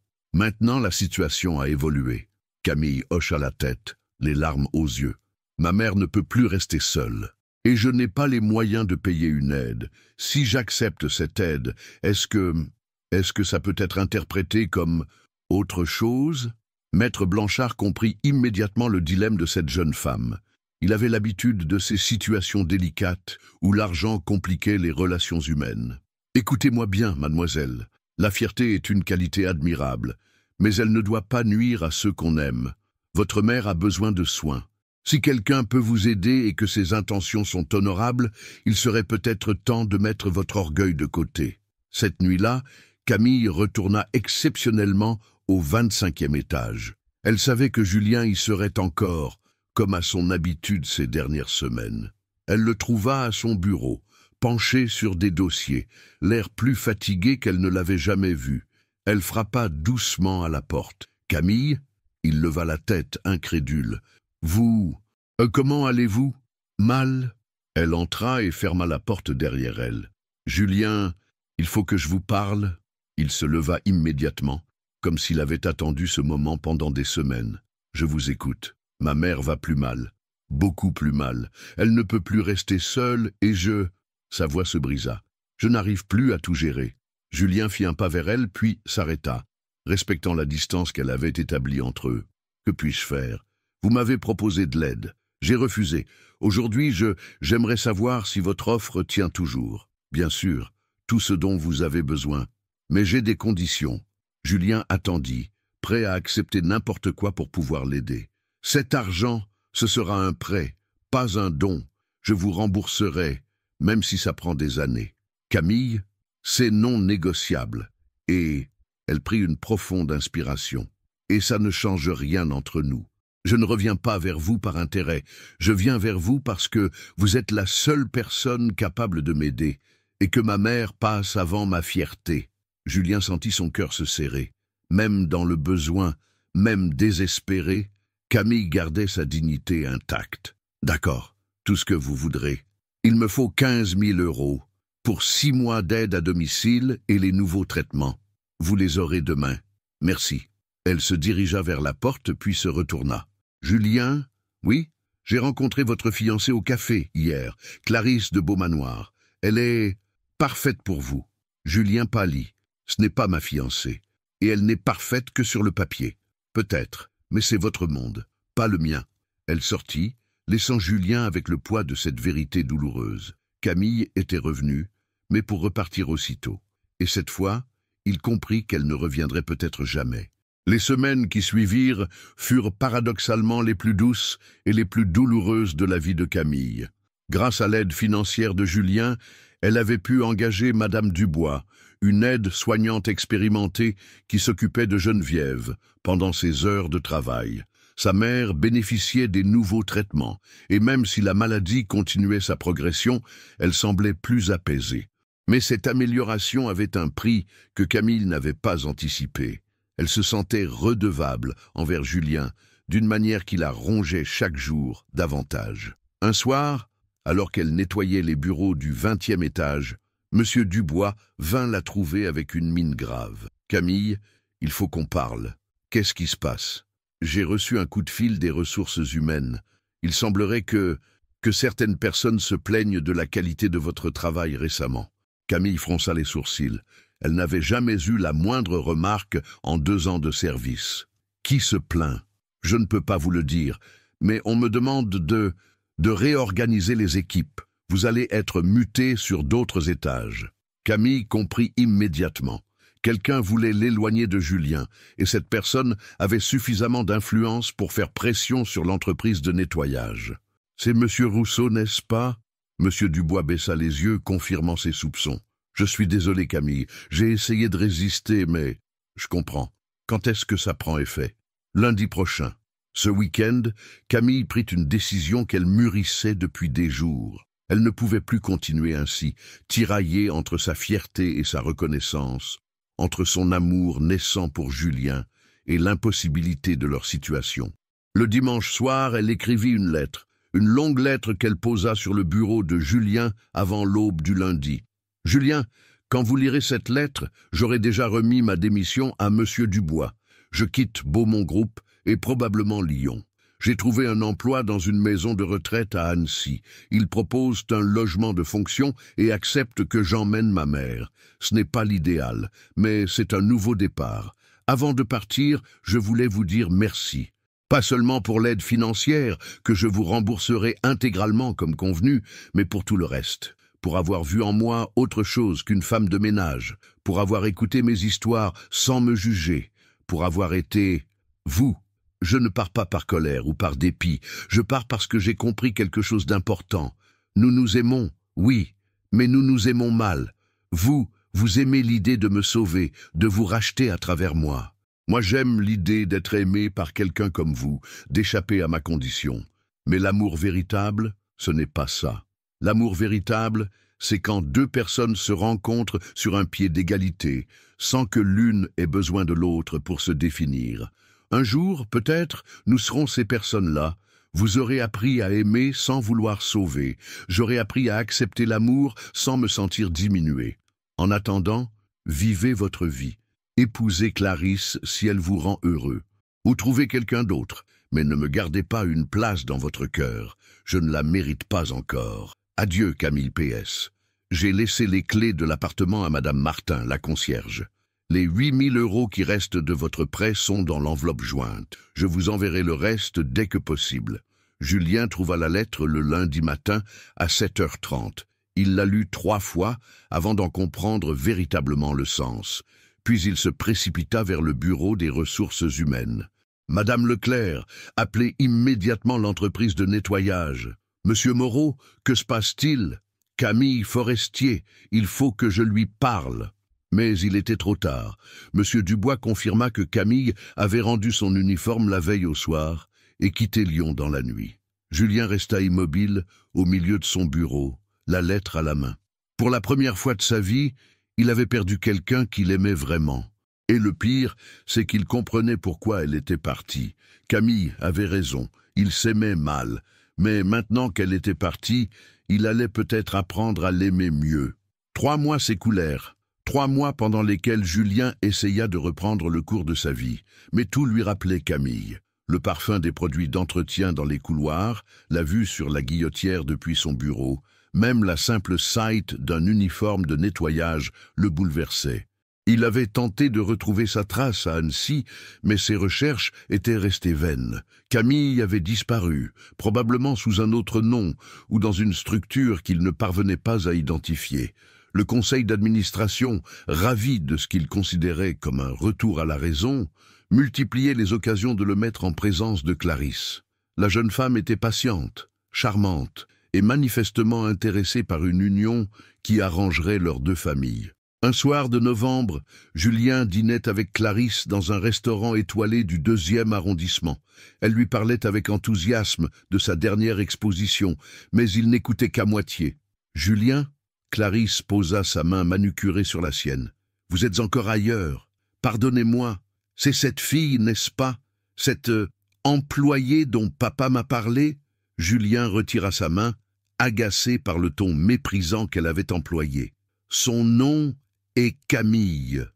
la situation a évolué. » Camille hocha la tête, les larmes aux yeux. « Ma mère ne peut plus rester seule. Et je n'ai pas les moyens de payer une aide. Si j'accepte cette aide, est-ce que ça peut être interprété comme autre chose ?» Maître Blanchard comprit immédiatement le dilemme de cette jeune femme. Il avait l'habitude de ces situations délicates où l'argent compliquait les relations humaines. « Écoutez-moi bien, mademoiselle. La fierté est une qualité admirable, mais elle ne doit pas nuire à ceux qu'on aime. Votre mère a besoin de soins. Si quelqu'un peut vous aider et que ses intentions sont honorables, il serait peut-être temps de mettre votre orgueil de côté. » Cette nuit-là, Camille retourna exceptionnellement au 25e étage. Elle savait que Julien y serait encore, comme à son habitude ces dernières semaines. Elle le trouva à son bureau, penché sur des dossiers, l'air plus fatigué qu'elle ne l'avait jamais vu. Elle frappa doucement à la porte. « Camille ?» Il leva la tête, incrédule. « Vous... comment allez-vous ? Mal ?» Elle entra et ferma la porte derrière elle. « Julien, il faut que je vous parle. » Il se leva immédiatement, comme s'il avait attendu ce moment pendant des semaines. « Je vous écoute. Ma mère va plus mal, beaucoup plus mal. Elle ne peut plus rester seule et je... » Sa voix se brisa. « Je n'arrive plus à tout gérer. » Julien fit un pas vers elle, puis s'arrêta, respectant la distance qu'elle avait établie entre eux. « Que puis-je faire ? Vous m'avez proposé de l'aide. J'ai refusé. Aujourd'hui, j'aimerais savoir si votre offre tient toujours. Bien sûr, tout ce dont vous avez besoin. Mais j'ai des conditions. » Julien attendit, prêt à accepter n'importe quoi pour pouvoir l'aider. « Cet argent, ce sera un prêt, pas un don. Je vous rembourserai, même si ça prend des années. Camille, c'est non négociable. » Et elle prit une profonde inspiration. « Et ça ne change rien entre nous. Je ne reviens pas vers vous par intérêt. Je viens vers vous parce que vous êtes la seule personne capable de m'aider, et que ma mère passe avant ma fierté. » Julien sentit son cœur se serrer. Même dans le besoin, même désespéré, Camille gardait sa dignité intacte. « D'accord, tout ce que vous voudrez. Il me faut 15 000 € pour 6 mois d'aide à domicile et les nouveaux traitements. Vous les aurez demain. » Merci. Elle se dirigea vers la porte puis se retourna. Julien? Oui? J'ai rencontré votre fiancée au café hier, Clarisse de Beaumanoir. Elle est parfaite pour vous. Julien pâlit. Ce n'est pas ma fiancée. Et elle n'est parfaite que sur le papier. Peut-être, mais c'est votre monde, pas le mien. Elle sortit, laissant Julien avec le poids de cette vérité douloureuse. Camille était revenue, mais pour repartir aussitôt. Et cette fois, il comprit qu'elle ne reviendrait peut-être jamais. Les semaines qui suivirent furent paradoxalement les plus douces et les plus douloureuses de la vie de Camille. Grâce à l'aide financière de Julien, elle avait pu engager Madame Dubois, une aide-soignante expérimentée qui s'occupait de Geneviève pendant ses heures de travail. Sa mère bénéficiait des nouveaux traitements, et même si la maladie continuait sa progression, elle semblait plus apaisée. Mais cette amélioration avait un prix que Camille n'avait pas anticipé. Elle se sentait redevable envers Julien, d'une manière qui la rongeait chaque jour davantage. Un soir, alors qu'elle nettoyait les bureaux du 20e étage, M. Dubois vint la trouver avec une mine grave. « Camille, il faut qu'on parle. Qu'est-ce qui se passe ? J'ai reçu un coup de fil des ressources humaines. Il semblerait que certaines personnes se plaignent de la qualité de votre travail récemment. » Camille fronça les sourcils. Elle n'avait jamais eu la moindre remarque en 2 ans de service. « Qui se plaint ? Je ne peux pas vous le dire, mais on me demande de réorganiser les équipes. Vous allez être muté sur d'autres étages. » Camille comprit immédiatement. Quelqu'un voulait l'éloigner de Julien, et cette personne avait suffisamment d'influence pour faire pression sur l'entreprise de nettoyage. « C'est Monsieur Rousseau, n'est-ce pas ?» Monsieur Dubois baissa les yeux, confirmant ses soupçons. « Je suis désolé, Camille. J'ai essayé de résister, mais... Je comprends. Quand est-ce que ça prend effet ? » Lundi prochain. Ce week-end, Camille prit une décision qu'elle mûrissait depuis des jours. Elle ne pouvait plus continuer ainsi, tiraillée entre sa fierté et sa reconnaissance, entre son amour naissant pour Julien et l'impossibilité de leur situation. Le dimanche soir, elle écrivit une longue lettre qu'elle posa sur le bureau de Julien avant l'aube du lundi. « Julien, quand vous lirez cette lettre, j'aurai déjà remis ma démission à Monsieur Dubois. Je quitte Beaumont Group et probablement Lyon. J'ai trouvé un emploi dans une maison de retraite à Annecy. Ils proposent un logement de fonction et acceptent que j'emmène ma mère. Ce n'est pas l'idéal, mais c'est un nouveau départ. Avant de partir, je voulais vous dire merci. Pas seulement pour l'aide financière, que je vous rembourserai intégralement comme convenu, mais pour tout le reste. Pour avoir vu en moi autre chose qu'une femme de ménage, pour avoir écouté mes histoires sans me juger, pour avoir été vous. Je ne pars pas par colère ou par dépit, je pars parce que j'ai compris quelque chose d'important. Nous nous aimons, oui, mais nous nous aimons mal. Vous aimez l'idée de me sauver, de vous racheter à travers moi. Moi j'aime l'idée d'être aimé par quelqu'un comme vous, d'échapper à ma condition. Mais l'amour véritable, ce n'est pas ça. L'amour véritable, c'est quand 2 personnes se rencontrent sur un pied d'égalité, sans que l'une ait besoin de l'autre pour se définir. Un jour, peut-être, nous serons ces personnes-là. Vous aurez appris à aimer sans vouloir sauver. J'aurai appris à accepter l'amour sans me sentir diminué. En attendant, vivez votre vie. Épousez Clarisse si elle vous rend heureux. Ou trouvez quelqu'un d'autre, mais ne me gardez pas une place dans votre cœur. Je ne la mérite pas encore. Adieu, Camille PS. J'ai laissé les clés de l'appartement à Madame Martin, la concierge. Les 8 000 € qui restent de votre prêt sont dans l'enveloppe jointe. Je vous enverrai le reste dès que possible. » Julien trouva la lettre le lundi matin à 7h30. Il la lut 3 fois avant d'en comprendre véritablement le sens. Puis il se précipita vers le bureau des ressources humaines. « Madame Leclerc, appelez immédiatement l'entreprise de nettoyage. Monsieur Moreau, que se passe-t-il ? Camille Forestier, il faut que je lui parle. » Mais il était trop tard. Monsieur Dubois confirma que Camille avait rendu son uniforme la veille au soir et quitté Lyon dans la nuit. Julien resta immobile au milieu de son bureau, la lettre à la main. Pour la première fois de sa vie, il avait perdu quelqu'un qu'il aimait vraiment. Et le pire, c'est qu'il comprenait pourquoi elle était partie. Camille avait raison, il s'aimait mal. Mais maintenant qu'elle était partie, il allait peut-être apprendre à l'aimer mieux. 3 mois s'écoulèrent. 3 mois pendant lesquels Julien essaya de reprendre le cours de sa vie, mais tout lui rappelait Camille. Le parfum des produits d'entretien dans les couloirs, la vue sur la guillotière depuis son bureau, même la simple sight d'un uniforme de nettoyage le bouleversait. Il avait tenté de retrouver sa trace à Annecy, mais ses recherches étaient restées vaines. Camille avait disparu, probablement sous un autre nom, ou dans une structure qu'il ne parvenait pas à identifier. Le conseil d'administration, ravi de ce qu'il considérait comme un retour à la raison, multipliait les occasions de le mettre en présence de Clarisse. La jeune femme était patiente, charmante, et manifestement intéressée par une union qui arrangerait leurs 2 familles. Un soir de novembre, Julien dînait avec Clarisse dans un restaurant étoilé du 2e arrondissement. Elle lui parlait avec enthousiasme de sa dernière exposition, mais il n'écoutait qu'à moitié. « Julien ?» Clarisse posa sa main manucurée sur la sienne. « Vous êtes encore ailleurs. Pardonnez-moi. C'est cette fille, n'est-ce pas? Cette employée dont papa m'a parlé ?» Julien retira sa main, agacé par le ton méprisant qu'elle avait employé. « Son nom est Camille. »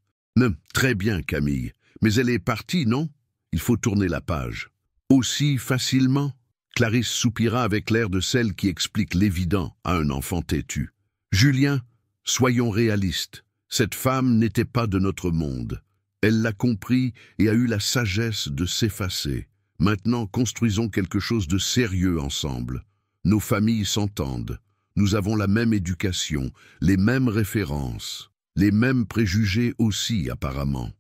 « Très bien, Camille. Mais elle est partie, non? Il faut tourner la page. » « Aussi facilement ?» Clarisse soupira avec l'air de celle qui explique l'évident à un enfant têtu. « Julien, soyons réalistes. Cette femme n'était pas de notre monde. Elle l'a compris et a eu la sagesse de s'effacer. Maintenant, construisons quelque chose de sérieux ensemble. Nos familles s'entendent. Nous avons la même éducation, les mêmes références, les mêmes préjugés aussi, apparemment.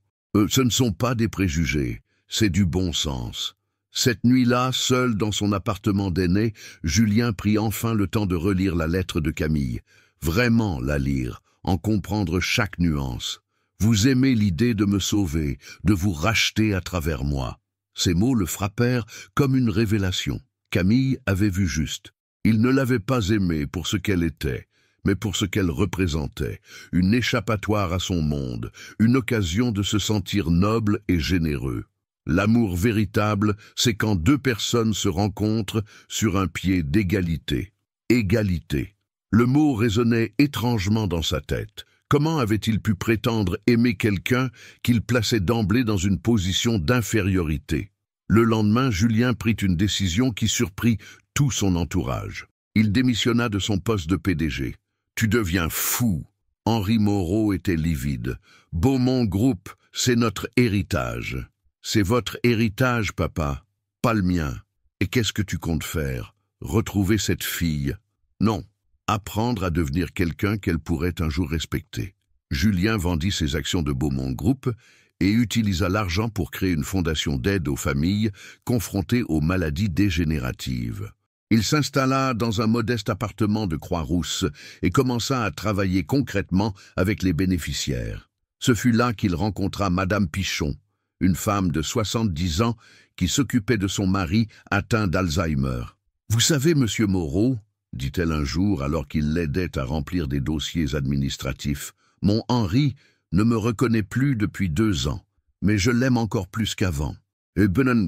Ce ne sont pas des préjugés, c'est du bon sens. » Cette nuit-là, seul dans son appartement d'aîné, Julien prit enfin le temps de relire la lettre de Camille. Vraiment la lire, en comprendre chaque nuance. « Vous aimez l'idée de me sauver, de vous racheter à travers moi. » Ces mots le frappèrent comme une révélation. Camille avait vu juste. Il ne l'avait pas aimée pour ce qu'elle était, mais pour ce qu'elle représentait. Une échappatoire à son monde, une occasion de se sentir noble et généreux. L'amour véritable, c'est quand 2 personnes se rencontrent sur un pied d'égalité. Égalité. Le mot résonnait étrangement dans sa tête. Comment avait-il pu prétendre aimer quelqu'un qu'il plaçait d'emblée dans une position d'infériorité? Le lendemain, Julien prit une décision qui surprit tout son entourage. Il démissionna de son poste de PDG. « Tu deviens fou !» Henri Moreau était livide. « Beaumont Group, c'est notre héritage. » « C'est votre héritage, papa, pas le mien. Et qu'est-ce que tu comptes faire? Retrouver cette fille? Non, apprendre à devenir quelqu'un qu'elle pourrait un jour respecter. » Julien vendit ses actions de Beaumont Group et utilisa l'argent pour créer une fondation d'aide aux familles confrontées aux maladies dégénératives. Il s'installa dans un modeste appartement de Croix-Rousse et commença à travailler concrètement avec les bénéficiaires. Ce fut là qu'il rencontra Madame Pichon, une femme de 70 ans qui s'occupait de son mari atteint d'Alzheimer. « Vous savez, monsieur Moreau, dit-elle un jour alors qu'il l'aidait à remplir des dossiers administratifs, « mon Henri ne me reconnaît plus depuis 2 ans, mais je l'aime encore plus qu'avant. Et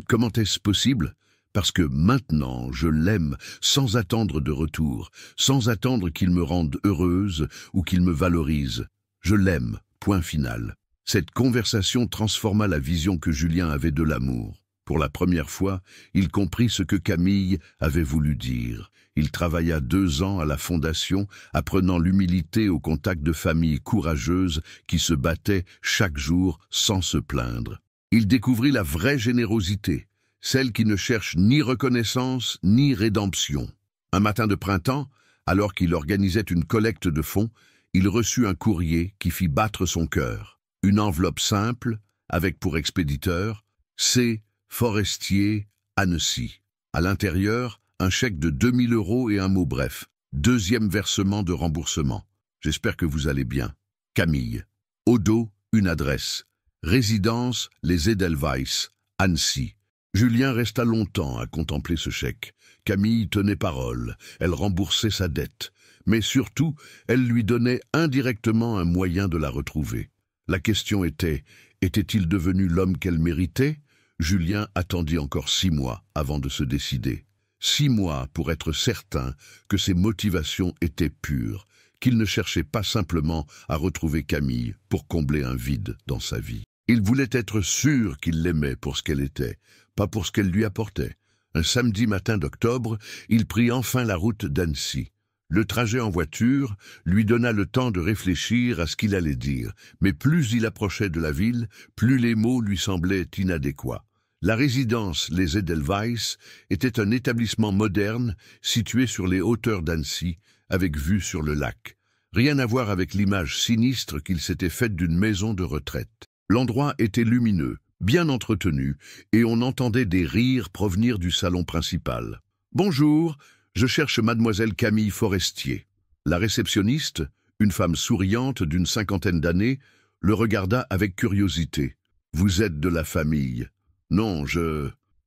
comment est-ce possible? Parce que maintenant je l'aime sans attendre de retour, sans attendre qu'il me rende heureuse ou qu'il me valorise. Je l'aime, point final. » Cette conversation transforma la vision que Julien avait de l'amour. Pour la première fois, il comprit ce que Camille avait voulu dire. Il travailla 2 ans à la fondation, apprenant l'humilité au contact de familles courageuses qui se battaient chaque jour sans se plaindre. Il découvrit la vraie générosité, celle qui ne cherche ni reconnaissance ni rédemption. Un matin de printemps, alors qu'il organisait une collecte de fonds, il reçut un courrier qui fit battre son cœur. Une enveloppe simple, avec pour expéditeur « C. Forestier, Annecy ». À l'intérieur, un chèque de 2000 € et un mot bref. 2e versement de remboursement. J'espère que vous allez bien. Camille. Au dos, une adresse. Résidence Les Edelweiss, Annecy. Julien resta longtemps à contempler ce chèque. Camille tenait parole, elle remboursait sa dette. Mais surtout, elle lui donnait indirectement un moyen de la retrouver. La question était, était-il devenu l'homme qu'elle méritait? Julien attendit encore 6 mois avant de se décider. 6 mois pour être certain que ses motivations étaient pures, qu'il ne cherchait pas simplement à retrouver Camille pour combler un vide dans sa vie. Il voulait être sûr qu'il l'aimait pour ce qu'elle était, pas pour ce qu'elle lui apportait. Un samedi matin d'octobre, il prit enfin la route d'Annecy. Le trajet en voiture lui donna le temps de réfléchir à ce qu'il allait dire, mais plus il approchait de la ville, plus les mots lui semblaient inadéquats. La résidence Les Edelweiss était un établissement moderne situé sur les hauteurs d'Annecy, avec vue sur le lac. Rien à voir avec l'image sinistre qu'il s'était faite d'une maison de retraite. L'endroit était lumineux, bien entretenu, et on entendait des rires provenir du salon principal. « Bonjour, je cherche mademoiselle Camille Forestier. » La réceptionniste, une femme souriante d'une 50aine d'années, le regarda avec curiosité. « Vous êtes de la famille. »« Non,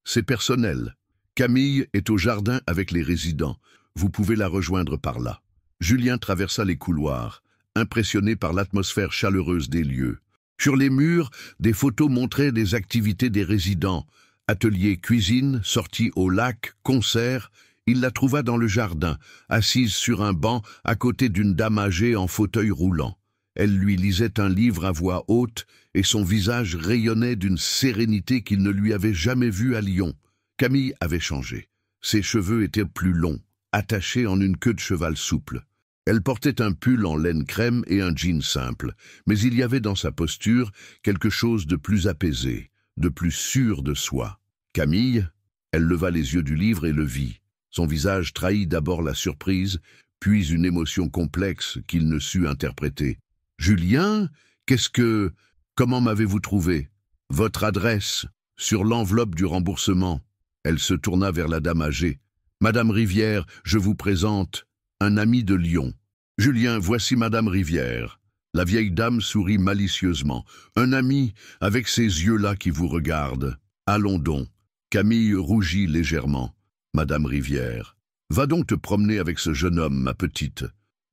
c'est personnel. Camille est au jardin avec les résidents. Vous pouvez la rejoindre par là. » Julien traversa les couloirs, impressionné par l'atmosphère chaleureuse des lieux. Sur les murs, des photos montraient des activités des résidents. Atelier cuisine, sortie au lac, concert. Il la trouva dans le jardin, assise sur un banc à côté d'une dame âgée en fauteuil roulant. Elle lui lisait un livre à voix haute et son visage rayonnait d'une sérénité qu'il ne lui avait jamais vue à Lyon. Camille avait changé. Ses cheveux étaient plus longs, attachés en une queue de cheval souple. Elle portait un pull en laine crème et un jean simple, mais il y avait dans sa posture quelque chose de plus apaisé, de plus sûr de soi. Camille, elle leva les yeux du livre et le vit. Son visage trahit d'abord la surprise, puis une émotion complexe qu'il ne sut interpréter. « Julien, comment m'avez-vous trouvé ? Votre adresse, sur l'enveloppe du remboursement. » Elle se tourna vers la dame âgée. « Madame Rivière, je vous présente un ami de Lyon. »« Julien, voici Madame Rivière. » La vieille dame sourit malicieusement. « Un ami avec ces yeux-là qui vous regardent. Allons donc. » Camille rougit légèrement. « Madame Rivière, va donc te promener avec ce jeune homme, ma petite.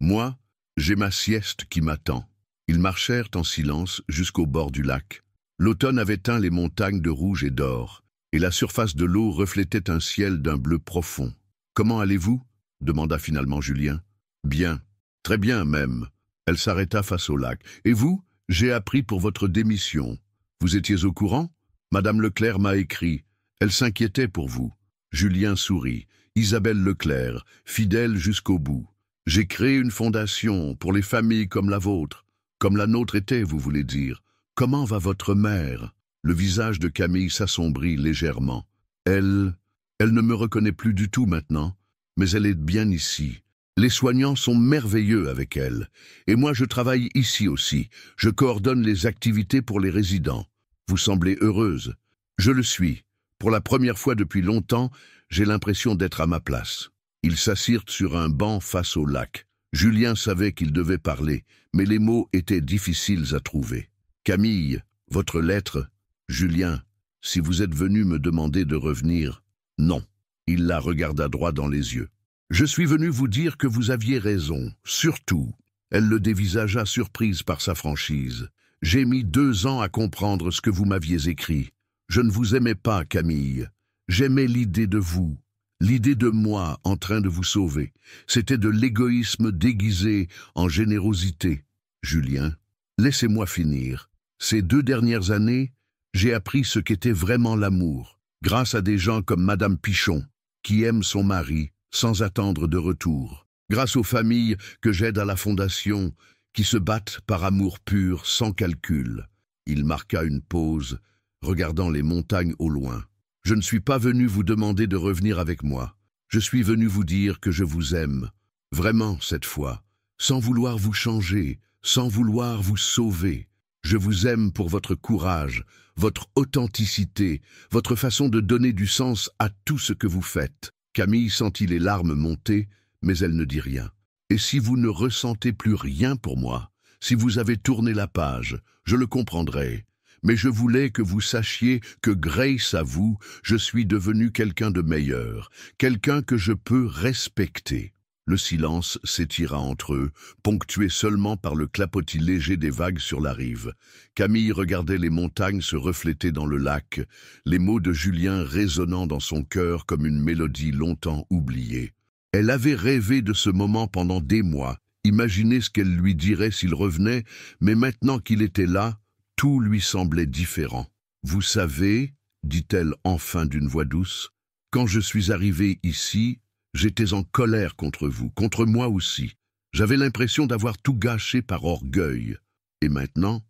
Moi, j'ai ma sieste qui m'attend. » Ils marchèrent en silence jusqu'au bord du lac. L'automne avait teint les montagnes de rouge et d'or, et la surface de l'eau reflétait un ciel d'un bleu profond. « Comment allez-vous » demanda finalement Julien. « Bien, très bien même. » Elle s'arrêta face au lac. « Et vous, j'ai appris pour votre démission. Vous étiez au courant ? Madame Leclerc m'a écrit. Elle s'inquiétait pour vous. » Julien sourit. « Isabelle Leclerc, fidèle jusqu'au bout. J'ai créé une fondation pour les familles comme la vôtre. Comme la nôtre était, vous voulez dire. Comment va votre mère ?» Le visage de Camille s'assombrit légèrement. Elle ne me reconnaît plus du tout maintenant, mais elle est bien ici. Les soignants sont merveilleux avec elle. Et moi, je travaille ici aussi. Je coordonne les activités pour les résidents. Vous semblez heureuse. Je le suis. Pour la première fois depuis longtemps, j'ai l'impression d'être à ma place. Ils s'assirent sur un banc face au lac. Julien savait qu'il devait parler, mais les mots étaient difficiles à trouver. « Camille, votre lettre. Julien, si vous êtes venu me demander de revenir. » « Non. » Il la regarda droit dans les yeux. « Je suis venu vous dire que vous aviez raison, surtout. » Elle le dévisagea surprise par sa franchise. « J'ai mis 2 ans à comprendre ce que vous m'aviez écrit. Je ne vous aimais pas, Camille. J'aimais l'idée de vous, l'idée de moi en train de vous sauver. C'était de l'égoïsme déguisé en générosité. Julien, laissez-moi finir. Ces 2 dernières années, j'ai appris ce qu'était vraiment l'amour, grâce à des gens comme Madame Pichon, qui aime son mari sans attendre de retour. Grâce aux familles que j'aide à la fondation, qui se battent par amour pur, sans calcul. » Il marqua une pause, regardant les montagnes au loin. « Je ne suis pas venu vous demander de revenir avec moi. Je suis venu vous dire que je vous aime. Vraiment, cette fois. Sans vouloir vous changer, sans vouloir vous sauver. Je vous aime pour votre courage, votre authenticité, votre façon de donner du sens à tout ce que vous faites. » Camille sentit les larmes monter, mais elle ne dit rien. « Et si vous ne ressentez plus rien pour moi, si vous avez tourné la page, je le comprendrai. Mais je voulais que vous sachiez que grâce à vous, je suis devenu quelqu'un de meilleur, quelqu'un que je peux respecter. » Le silence s'étira entre eux, ponctué seulement par le clapotis léger des vagues sur la rive. Camille regardait les montagnes se refléter dans le lac, les mots de Julien résonnant dans son cœur comme une mélodie longtemps oubliée. Elle avait rêvé de ce moment pendant des mois. Imaginez ce qu'elle lui dirait s'il revenait, mais maintenant qu'il était là, tout lui semblait différent. « Vous savez, dit-elle enfin d'une voix douce, quand je suis arrivée ici, j'étais en colère contre vous, contre moi aussi. J'avais l'impression d'avoir tout gâché par orgueil. Et maintenant,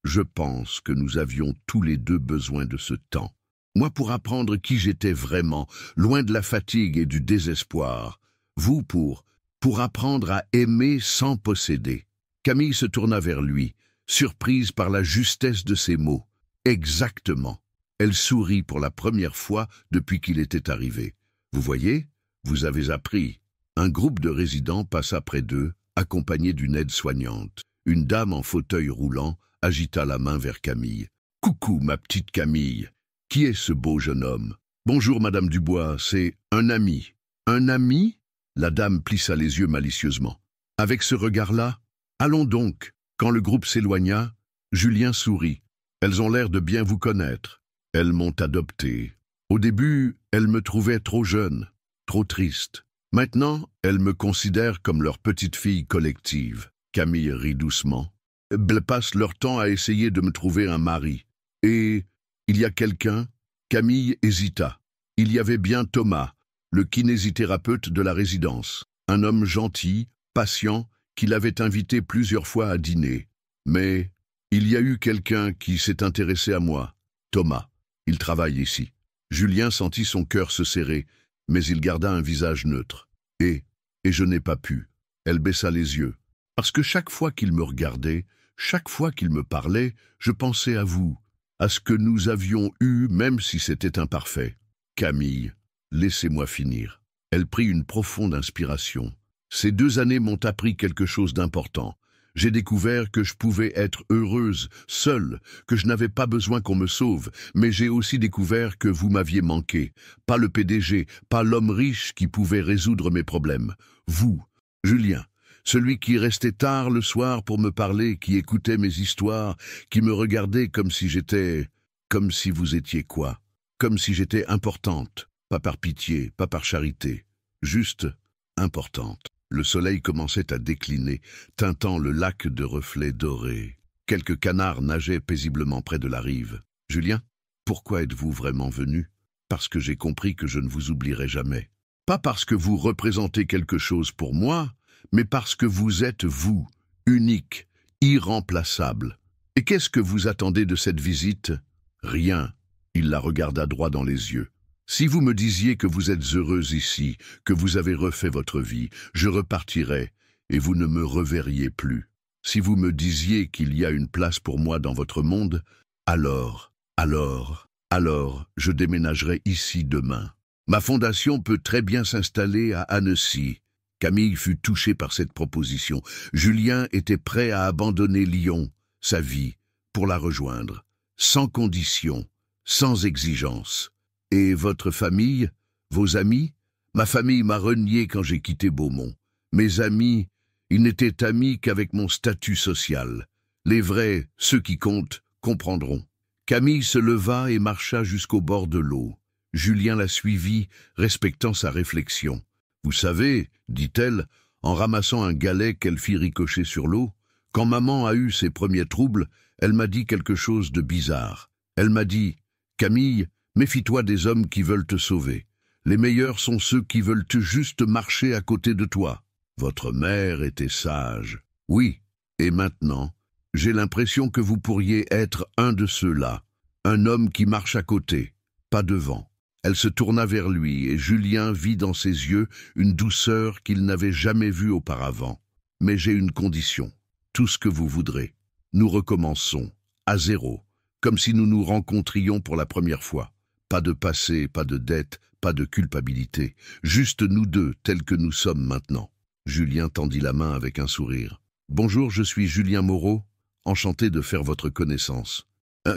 je pense que nous avions tous les deux besoin de ce temps. Moi pour apprendre qui j'étais vraiment, loin de la fatigue et du désespoir. Vous pour apprendre à aimer sans posséder. » Camille se tourna vers lui, surprise par la justesse de ses mots. Exactement. Elle sourit pour la première fois depuis qu'il était arrivé. Vous voyez, vous avez appris. Un groupe de résidents passa près d'eux, accompagné d'une aide-soignante. Une dame en fauteuil roulant agita la main vers Camille. « Coucou, ma petite Camille. Qui est ce beau jeune homme? »« Bonjour, Madame Dubois, c'est un ami. »« Un ami ?» La dame plissa les yeux malicieusement. « Avec ce regard-là? Allons donc. » Quand le groupe s'éloigna, Julien sourit. « Elles ont l'air de bien vous connaître. Elles m'ont adopté. Au début, elles me trouvaient trop jeune, trop triste. Maintenant, elles me considèrent comme leur petite fille collective. » Camille rit doucement. « Elles passent leur temps à essayer de me trouver un mari. Et il y a quelqu'un ?» Camille hésita. Il y avait bien Thomas, le kinésithérapeute de la résidence. Un homme gentil, patient, qui l'avait invité plusieurs fois à dîner. Mais il y a eu quelqu'un qui s'est intéressé à moi. Thomas. Il travaille ici. Julien sentit son cœur se serrer, mais il garda un visage neutre. Et je n'ai pas pu. Elle baissa les yeux. Parce que chaque fois qu'il me regardait, chaque fois qu'il me parlait, je pensais à vous, à ce que nous avions eu, même si c'était imparfait. Camille, laissez-moi finir. Elle prit une profonde inspiration. Ces 2 années m'ont appris quelque chose d'important. J'ai découvert que je pouvais être heureuse, seule, que je n'avais pas besoin qu'on me sauve, mais j'ai aussi découvert que vous m'aviez manqué. Pas le PDG, pas l'homme riche qui pouvait résoudre mes problèmes. Vous, Julien, celui qui restait tard le soir pour me parler, qui écoutait mes histoires, qui me regardait comme si j'étais... Comme si vous étiez quoi? Comme si j'étais importante, pas par pitié, pas par charité, juste importante. Le soleil commençait à décliner, teintant le lac de reflets dorés. Quelques canards nageaient paisiblement près de la rive. « Julien, pourquoi êtes-vous vraiment venu? » Parce que j'ai compris que je ne vous oublierai jamais. Pas parce que vous représentez quelque chose pour moi, mais parce que vous êtes vous, unique, irremplaçable. Et qu'est-ce que vous attendez de cette visite? Rien. Il la regarda droit dans les yeux. Si vous me disiez que vous êtes heureuse ici, que vous avez refait votre vie, je repartirais et vous ne me reverriez plus. Si vous me disiez qu'il y a une place pour moi dans votre monde, alors, je déménagerais ici demain. Ma fondation peut très bien s'installer à Annecy. » Camille fut touchée par cette proposition. Julien était prêt à abandonner Lyon, sa vie, pour la rejoindre, sans condition, sans exigence. « Et votre famille, vos amis? Ma famille m'a renié quand j'ai quitté Beaumont. Mes amis, ils n'étaient amis qu'avec mon statut social. Les vrais, ceux qui comptent, comprendront. » Camille se leva et marcha jusqu'au bord de l'eau. Julien la suivit, respectant sa réflexion. « Vous savez, dit-elle, en ramassant un galet qu'elle fit ricocher sur l'eau, quand maman a eu ses premiers troubles, elle m'a dit quelque chose de bizarre. Elle m'a dit, « Camille, méfie-toi des hommes qui veulent te sauver. Les meilleurs sont ceux qui veulent juste marcher à côté de toi. » Votre mère était sage. Oui, et maintenant, j'ai l'impression que vous pourriez être un de ceux-là, un homme qui marche à côté, pas devant. Elle se tourna vers lui et Julien vit dans ses yeux une douceur qu'il n'avait jamais vue auparavant. « Mais j'ai une condition, tout ce que vous voudrez. Nous recommençons, à zéro, comme si nous nous rencontrions pour la première fois. Pas de passé, pas de dette, pas de culpabilité, juste nous deux tels que nous sommes maintenant. » Julien tendit la main avec un sourire. « Bonjour, je suis Julien Moreau, enchanté de faire votre connaissance. »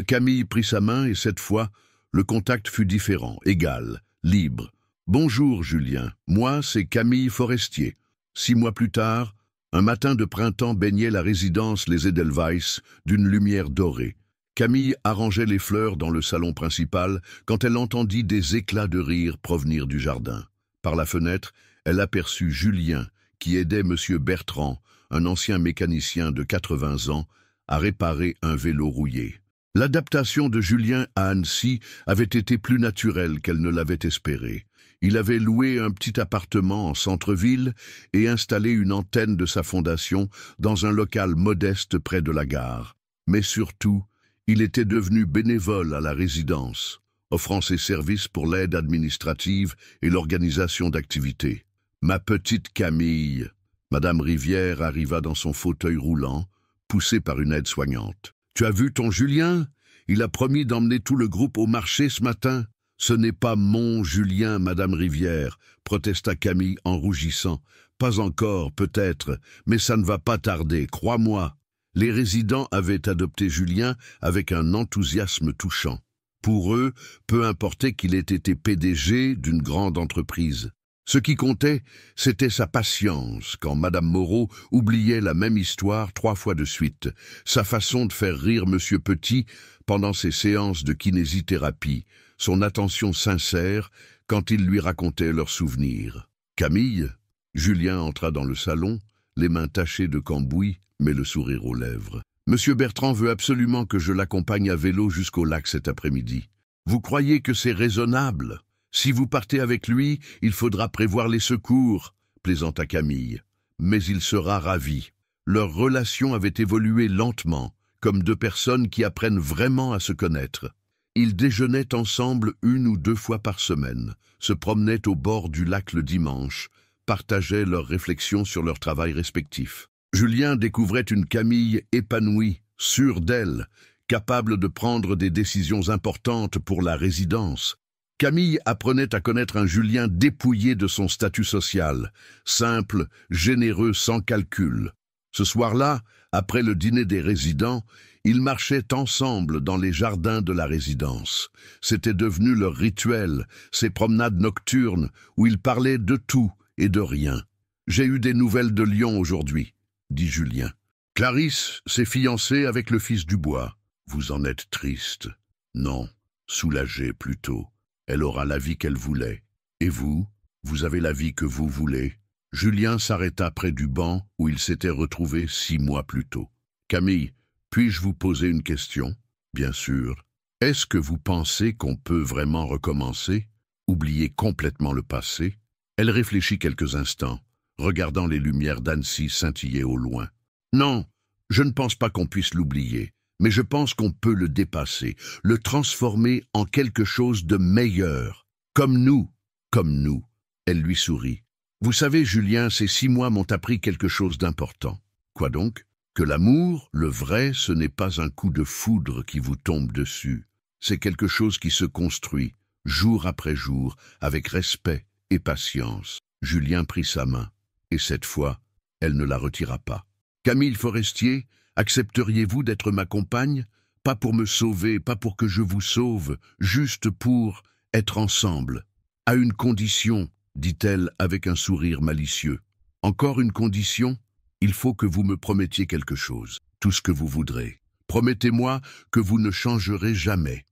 Camille prit sa main et cette fois, le contact fut différent, égal, libre. « Bonjour Julien, moi c'est Camille Forestier. » 6 mois plus tard, un matin de printemps baignait la résidence Les Edelweiss d'une lumière dorée. Camille arrangeait les fleurs dans le salon principal quand elle entendit des éclats de rire provenir du jardin. Par la fenêtre, elle aperçut Julien qui aidait M. Bertrand, un ancien mécanicien de 80 ans, à réparer un vélo rouillé. L'adaptation de Julien à Annecy avait été plus naturelle qu'elle ne l'avait espéré. Il avait loué un petit appartement en centre-ville et installé une antenne de sa fondation dans un local modeste près de la gare. Mais surtout, il était devenu bénévole à la résidence, offrant ses services pour l'aide administrative et l'organisation d'activités. Ma petite Camille, Madame Rivière arriva dans son fauteuil roulant, poussée par une aide-soignante. « Tu as vu ton Julien? Il a promis d'emmener tout le groupe au marché ce matin. » « Ce n'est pas mon Julien, Madame Rivière, » protesta Camille en rougissant. « Pas encore, peut-être, mais ça ne va pas tarder, crois-moi. » Les résidents avaient adopté Julien avec un enthousiasme touchant. Pour eux, peu importait qu'il ait été PDG d'une grande entreprise. Ce qui comptait, c'était sa patience quand Madame Moreau oubliait la même histoire 3 fois de suite, sa façon de faire rire Monsieur Petit pendant ses séances de kinésithérapie, son attention sincère quand il lui racontait leurs souvenirs. « Camille ?» Julien entra dans le salon, les mains tachées de cambouis, mais le sourire aux lèvres. « Monsieur Bertrand veut absolument que je l'accompagne à vélo jusqu'au lac cet après-midi. Vous croyez que c'est raisonnable ? Si vous partez avec lui, il faudra prévoir les secours, » plaisanta Camille. Mais il sera ravi. Leur relation avait évolué lentement, comme 2 personnes qui apprennent vraiment à se connaître. Ils déjeunaient ensemble 1 ou 2 fois par semaine, se promenaient au bord du lac le dimanche, partageaient leurs réflexions sur leur travail respectif. Julien découvrait une Camille épanouie, sûre d'elle, capable de prendre des décisions importantes pour la résidence. Camille apprenait à connaître un Julien dépouillé de son statut social, simple, généreux, sans calcul. Ce soir-là, après le dîner des résidents, ils marchaient ensemble dans les jardins de la résidence. C'était devenu leur rituel, ces promenades nocturnes où ils parlaient de tout et de rien. « J'ai eu des nouvelles de Lyon aujourd'hui, » dit Julien. « Clarisse s'est fiancée avec le fils Dubois. Vous en êtes triste. »« Non, soulagée plutôt. Elle aura la vie qu'elle voulait. Et vous, vous avez la vie que vous voulez. » Julien s'arrêta près du banc où il s'était retrouvé 6 mois plus tôt. « Camille, puis-je vous poser une question ? » ?»« Bien sûr. Est-ce que vous pensez qu'on peut vraiment recommencer? Oublier complètement le passé ?» Elle réfléchit quelques instants, regardant les lumières d'Annecy scintiller au loin. « Non, je ne pense pas qu'on puisse l'oublier, mais je pense qu'on peut le dépasser, le transformer en quelque chose de meilleur. Comme nous. » Elle lui sourit. « Vous savez, Julien, ces 6 mois m'ont appris quelque chose d'important. » « Quoi donc ? » « Que l'amour, le vrai, ce n'est pas un coup de foudre qui vous tombe dessus. C'est quelque chose qui se construit, jour après jour, avec respect et patience. » Julien prit sa main, et cette fois, elle ne la retira pas. « Camille Forestier, accepteriez-vous d'être ma compagne? Pas pour me sauver, pas pour que je vous sauve, juste pour être ensemble. À une condition, dit-elle avec un sourire malicieux. Encore une condition? Il faut que vous me promettiez quelque chose, tout ce que vous voudrez. Promettez-moi que vous ne changerez jamais,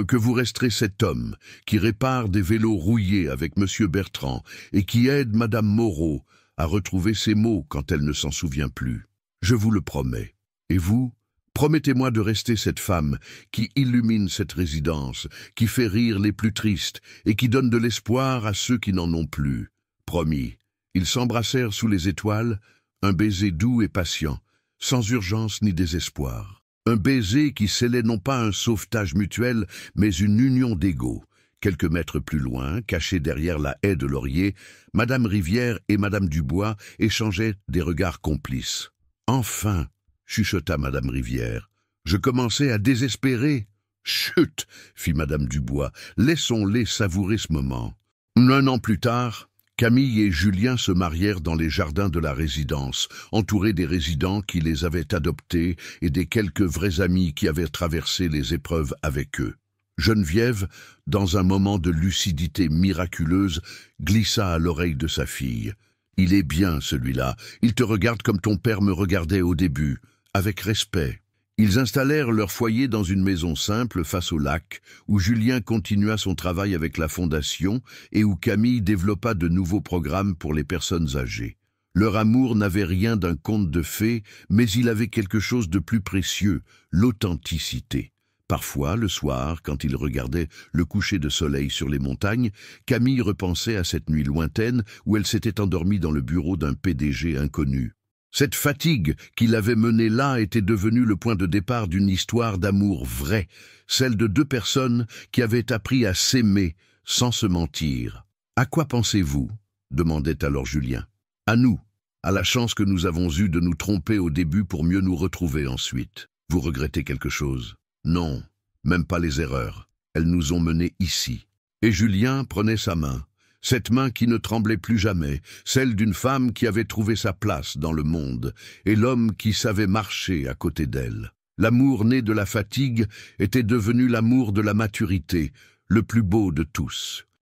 que vous resterez cet homme qui répare des vélos rouillés avec Monsieur Bertrand et qui aide Madame Moreau à retrouver ses mots quand elle ne s'en souvient plus. Je vous le promets. Et vous, promettez-moi de rester cette femme qui illumine cette résidence, qui fait rire les plus tristes et qui donne de l'espoir à ceux qui n'en ont plus. Promis. » Ils s'embrassèrent sous les étoiles, un baiser doux et patient, sans urgence ni désespoir. Un baiser qui scellait non pas un sauvetage mutuel, mais une union d'égaux. Quelques mètres plus loin, cachés derrière la haie de laurier, Madame Rivière et Madame Dubois échangeaient des regards complices. « Enfin !» chuchota Madame Rivière. « Je commençais à désespérer. »« Chut !» fit Madame Dubois. « Laissons-les savourer ce moment. » 1 an plus tard, Camille et Julien se marièrent dans les jardins de la résidence, entourés des résidents qui les avaient adoptés et des quelques vrais amis qui avaient traversé les épreuves avec eux. Geneviève, dans un moment de lucidité miraculeuse, glissa à l'oreille de sa fille. « Il est bien, celui-là. Il te regarde comme ton père me regardait au début, avec respect. » Ils installèrent leur foyer dans une maison simple face au lac, où Julien continua son travail avec la fondation et où Camille développa de nouveaux programmes pour les personnes âgées. Leur amour n'avait rien d'un conte de fées, mais il avait quelque chose de plus précieux, l'authenticité. Parfois, le soir, quand il regardait le coucher de soleil sur les montagnes, Camille repensait à cette nuit lointaine où elle s'était endormie dans le bureau d'un PDG inconnu. Cette fatigue qui l'avait menée là était devenue le point de départ d'une histoire d'amour vrai, celle de deux personnes qui avaient appris à s'aimer sans se mentir. « À quoi pensez-vous » demandait alors Julien. « À nous, à la chance que nous avons eue de nous tromper au début pour mieux nous retrouver ensuite. Vous regrettez quelque chose ? Non, même pas les erreurs. Elles nous ont menés ici. » Et Julien prenait sa main. Cette main qui ne tremblait plus jamais, celle d'une femme qui avait trouvé sa place dans le monde, et l'homme qui savait marcher à côté d'elle. L'amour né de la fatigue était devenu l'amour de la maturité, le plus beau de tous.